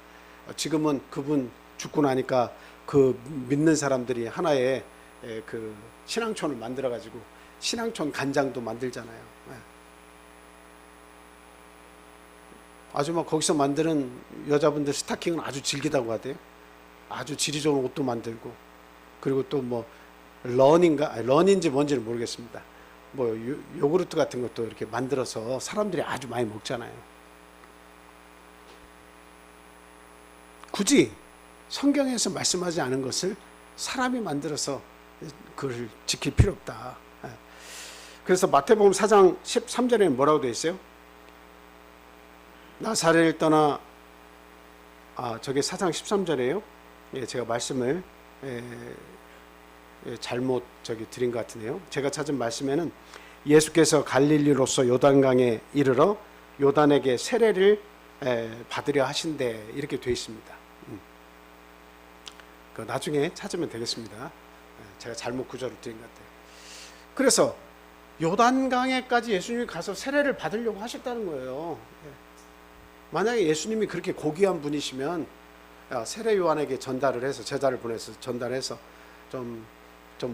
지금은 그분 죽고 나니까 그 믿는 사람들이 하나의 그 신앙촌을 만들어 가지고 신앙촌 간장도 만들잖아요. 아주 막 거기서 만드는 여자분들 스타킹은 아주 질기다고 하대요. 아주 질이 좋은 옷도 만들고 그리고 또 뭐 런인지 뭔지는 모르겠습니다. 뭐 요구르트 같은 것도 이렇게 만들어서 사람들이 아주 많이 먹잖아요. 굳이 성경에서 말씀하지 않은 것을 사람이 만들어서 그걸 지킬 필요 없다. 그래서 마태복음 4장 13절에 뭐라고 되어 있어요? 나사렛을 떠나 저게 4장 13절이에요. 제가 말씀을 잘못 드린 것 같으네요. 제가 찾은 말씀에는 예수께서 갈릴리로서 요단강에 이르러 요단에게 세례를 받으려 하신대 이렇게 되어 있습니다. 나중에 찾으면 되겠습니다. 제가 잘못 구절을 드린 것 같아요. 그래서 요단강에까지 예수님이 가서 세례를 받으려고 하셨다는 거예요. 만약에 예수님이 그렇게 고귀한 분이시면 세례 요한에게 전달을 해서 제자를 보내서 전달해서 좀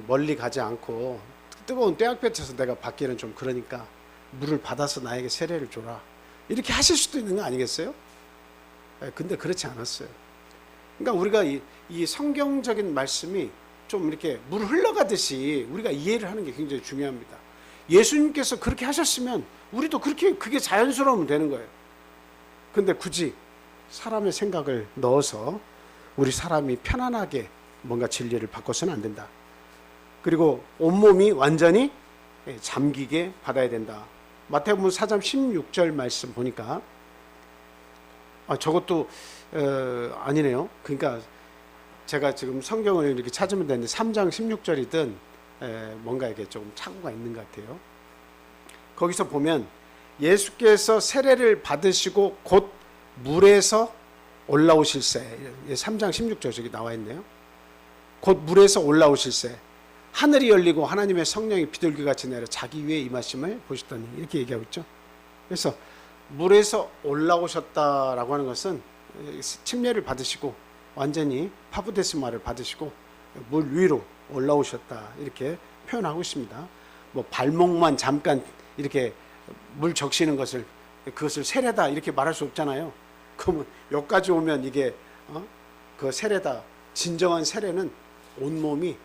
멀리 가지 않고 뜨거운 떼약볕에서 내가 받기는 좀 그러니까 물을 받아서 나에게 세례를 줘라 이렇게 하실 수도 있는 거 아니겠어요? 근데 그렇지 않았어요. 그러니까 우리가 이 성경적인 말씀이 좀 이렇게 물 흘러가듯이 우리가 이해를 하는 게 굉장히 중요합니다. 예수님께서 그렇게 하셨으면 우리도 그게 자연스러우면 되는 거예요. 근데 굳이 사람의 생각을 넣어서 우리 사람이 편안하게 뭔가 진리를 바꿔서는 안 된다. 그리고 온몸이 완전히 잠기게 받아야 된다. 마태복음 4장 16절 말씀 보니까 저것도 아니네요. 그러니까 제가 지금 성경을 이렇게 찾으면 되는데 3장 16절이든 뭔가 이게 좀 착오가 있는 것 같아요. 거기서 보면 예수께서 세례를 받으시고 곧 물에서 올라오실새 3장 16절 저기 나와 있네요. 곧 물에서 올라오실새 하늘이 열리고 하나님의 성령이 비둘기같이 내려 자기 위에 임하심을 보셨더니 이렇게 얘기하고 있죠. 그래서 물에서 올라오셨다라고 하는 것은 침례를 받으시고 완전히 파부데스마를 받으시고 물 위로 올라오셨다 이렇게 표현하고 있습니다. 뭐 발목만 잠깐 이렇게 물 적시는 그것을 세례다 이렇게 말할 수 없잖아요. 그러면 여기까지 오면 이게 그 세례다. 진정한 세례는 온몸이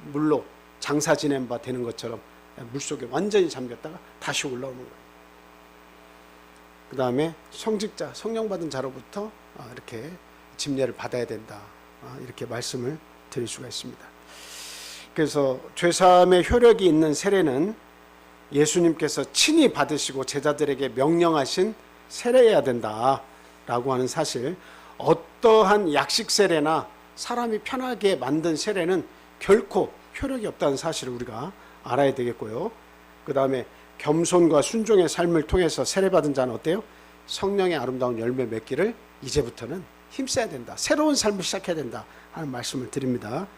물로 장사 지낸 바 되는 것처럼 물속에 완전히 잠겼다가 다시 올라오는 거예요. 그 다음에 성직자, 성령 받은 자로부터 이렇게 집례를 받아야 된다. 이렇게 말씀을 드릴 수가 있습니다. 그래서 죄사함의 효력이 있는 세례는 예수님께서 친히 받으시고 제자들에게 명령하신 세례해야 된다라고 하는 사실, 어떠한 약식 세례나 사람이 편하게 만든 세례는 결코 효력이 없다는 사실을 우리가 알아야 되겠고요. 그 다음에 겸손과 순종의 삶을 통해서 세례받은 자는 어때요? 성령의 아름다운 열매 맺기를 이제부터는 힘써야 된다. 새로운 삶을 시작해야 된다 하는 말씀을 드립니다.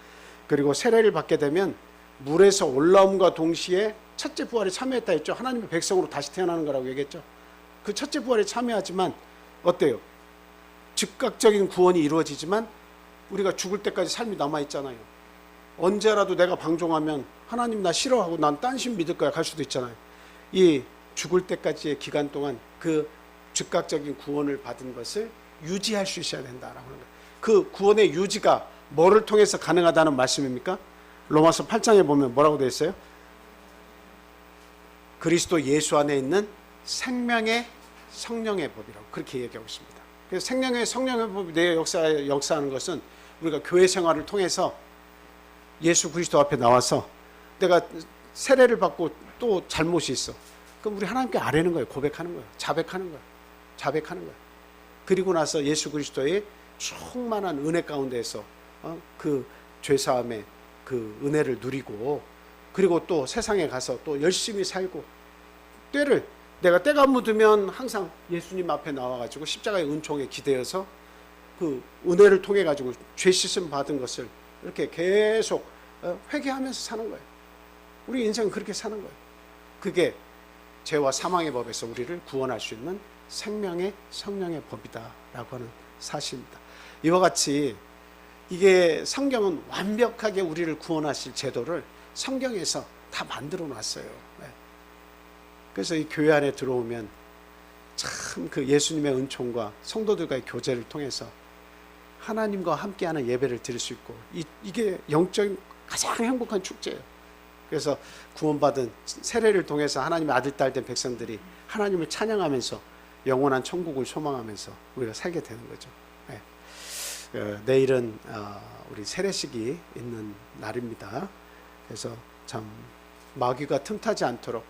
그리고 세례를 받게 되면 물에서 올라옴과 동시에 첫째 부활에 참여했다 했죠. 하나님의 백성으로 다시 태어나는 거라고 얘기했죠. 그 첫째 부활에 참여하지만 어때요? 즉각적인 구원이 이루어지지만 우리가 죽을 때까지 삶이 남아있잖아요. 언제라도 내가 방종하면 하나님 나 싫어하고 난 딴 신 믿을 거야 갈 수도 있잖아요. 이 죽을 때까지의 기간 동안 그 즉각적인 구원을 받은 것을 유지할 수 있어야 된다라고 하는 거예요. 그 구원의 유지가 뭐를 통해서 가능하다는 말씀입니까? 로마서 8장에 보면 뭐라고 되어 있어요? 그리스도 예수 안에 있는 생명의 성령의 법이라고 그렇게 얘기하고 있습니다. 그래서 생명의 성령의 법이 내 역사하는 것은 우리가 교회 생활을 통해서 예수 그리스도 앞에 나와서 내가 세례를 받고 또 잘못이 있어. 그럼 우리 하나님께 아뢰는 거예요. 고백하는 거예요. 자백하는 거예요. 자백하는 거예요. 그리고 나서 예수 그리스도의 충만한 은혜 가운데서 그 죄사함의 그 은혜를 누리고, 그리고 또 세상에 가서 또 열심히 살고, 내가 때가 묻으면 항상 예수님 앞에 나와가지고 십자가의 은총에 기대어서 그 은혜를 통해 가지고 죄 씻음 받은 것을 이렇게 계속 회개하면서 사는 거예요. 우리 인생은 그렇게 사는 거예요. 그게 죄와 사망의 법에서 우리를 구원할 수 있는 생명의 성령의 법이다라고 하는 사실입니다. 이와 같이 이게 성경은 완벽하게 우리를 구원하실 제도를 성경에서 다 만들어 놨어요. 그래서 이 교회 안에 들어오면 참 그 예수님의 은총과 성도들과의 교제를 통해서 하나님과 함께하는 예배를 드릴 수 있고, 이게 영적인 가장 행복한 축제예요. 그래서 구원받은 세례를 통해서 하나님의 아들 딸 된 백성들이 하나님을 찬양하면서 영원한 천국을 소망하면서 우리가 살게 되는 거죠. 내일은 우리 세례식이 있는 날입니다. 그래서 참 마귀가 틈타지 않도록,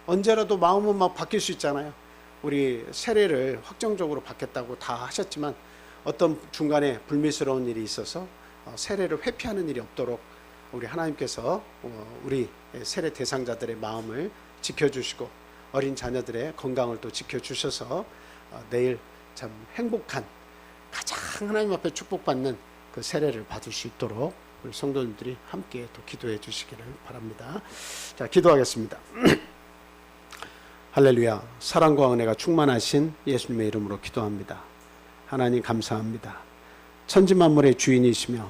언제라도 마음은 막 바뀔 수 있잖아요. 우리 세례를 확정적으로 받겠다고 다 하셨지만 어떤 중간에 불미스러운 일이 있어서 세례를 회피하는 일이 없도록 우리 하나님께서 우리 세례 대상자들의 마음을 지켜주시고 어린 자녀들의 건강을 또 지켜주셔서 내일 참 행복한, 가장 하나님 앞에 축복받는 그 세례를 받을 수 있도록 우리 성도님들이 함께 또 기도해 주시기를 바랍니다. 자, 기도하겠습니다. 할렐루야. 사랑과 은혜가 충만하신 예수님의 이름으로 기도합니다. 하나님 감사합니다. 천지만물의 주인이시며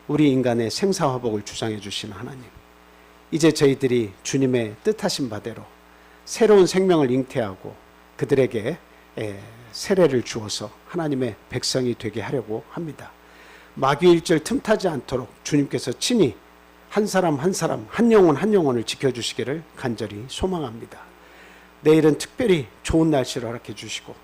우리 인간의 생사화복을 주장해 주신 하나님, 이제 저희들이 주님의 뜻하신 바대로 새로운 생명을 잉태하고 그들에게 세례를 주어서 하나님의 백성이 되게 하려고 합니다. 마귀 일절 틈타지 않도록 주님께서 친히 한 사람 한 사람, 한 영혼 한 영혼을 지켜주시기를 간절히 소망합니다. 내일은 특별히 좋은 날씨를 허락해 주시고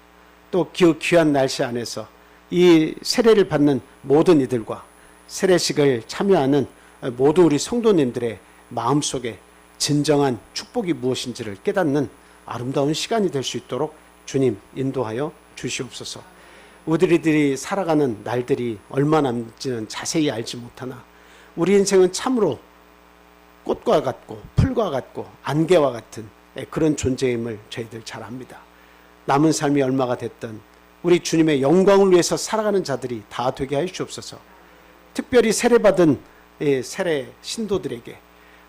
또 귀한 날씨 안에서 이 세례를 받는 모든 이들과 세례식을 참여하는 모든 우리 성도님들의 마음속에 진정한 축복이 무엇인지를 깨닫는 아름다운 시간이 될 수 있도록 주님 인도하여 주시옵소서. 우리들이 살아가는 날들이 얼마 남지는 자세히 알지 못하나 우리 인생은 참으로 꽃과 같고 풀과 같고 안개와 같은 그런 존재임을 저희들 잘 압니다. 남은 삶이 얼마가 됐든 우리 주님의 영광을 위해서 살아가는 자들이 다 되게 하시옵소서. 특별히 세례받은 세례 신도들에게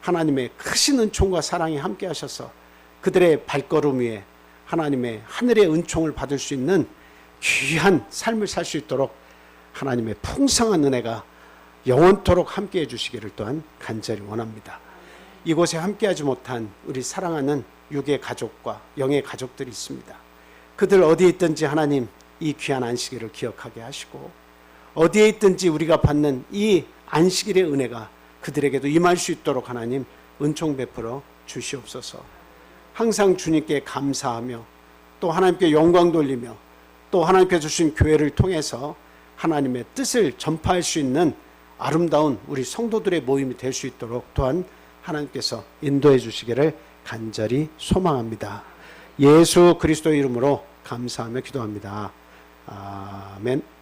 하나님의 크신 은총과 사랑이 함께 하셔서 그들의 발걸음 위에 하나님의 하늘의 은총을 받을 수 있는 귀한 삶을 살 수 있도록 하나님의 풍성한 은혜가 영원토록 함께 해주시기를 또한 간절히 원합니다. 이곳에 함께하지 못한 우리 사랑하는 육의 가족과 영의 가족들이 있습니다. 그들 어디에 있든지 하나님 이 귀한 안식일을 기억하게 하시고 어디에 있든지 우리가 받는 이 안식일의 은혜가 그들에게도 임할 수 있도록 하나님 은총 베풀어 주시옵소서. 항상 주님께 감사하며 또 하나님께 영광 돌리며 또 하나님께 주신 교회를 통해서 하나님의 뜻을 전파할 수 있는 아름다운 우리 성도들의 모임이 될 수 있도록 또한 하나님께서 인도해 주시기를 간절히 소망합니다. 예수 그리스도의 이름으로 감사하며 기도합니다. 아멘.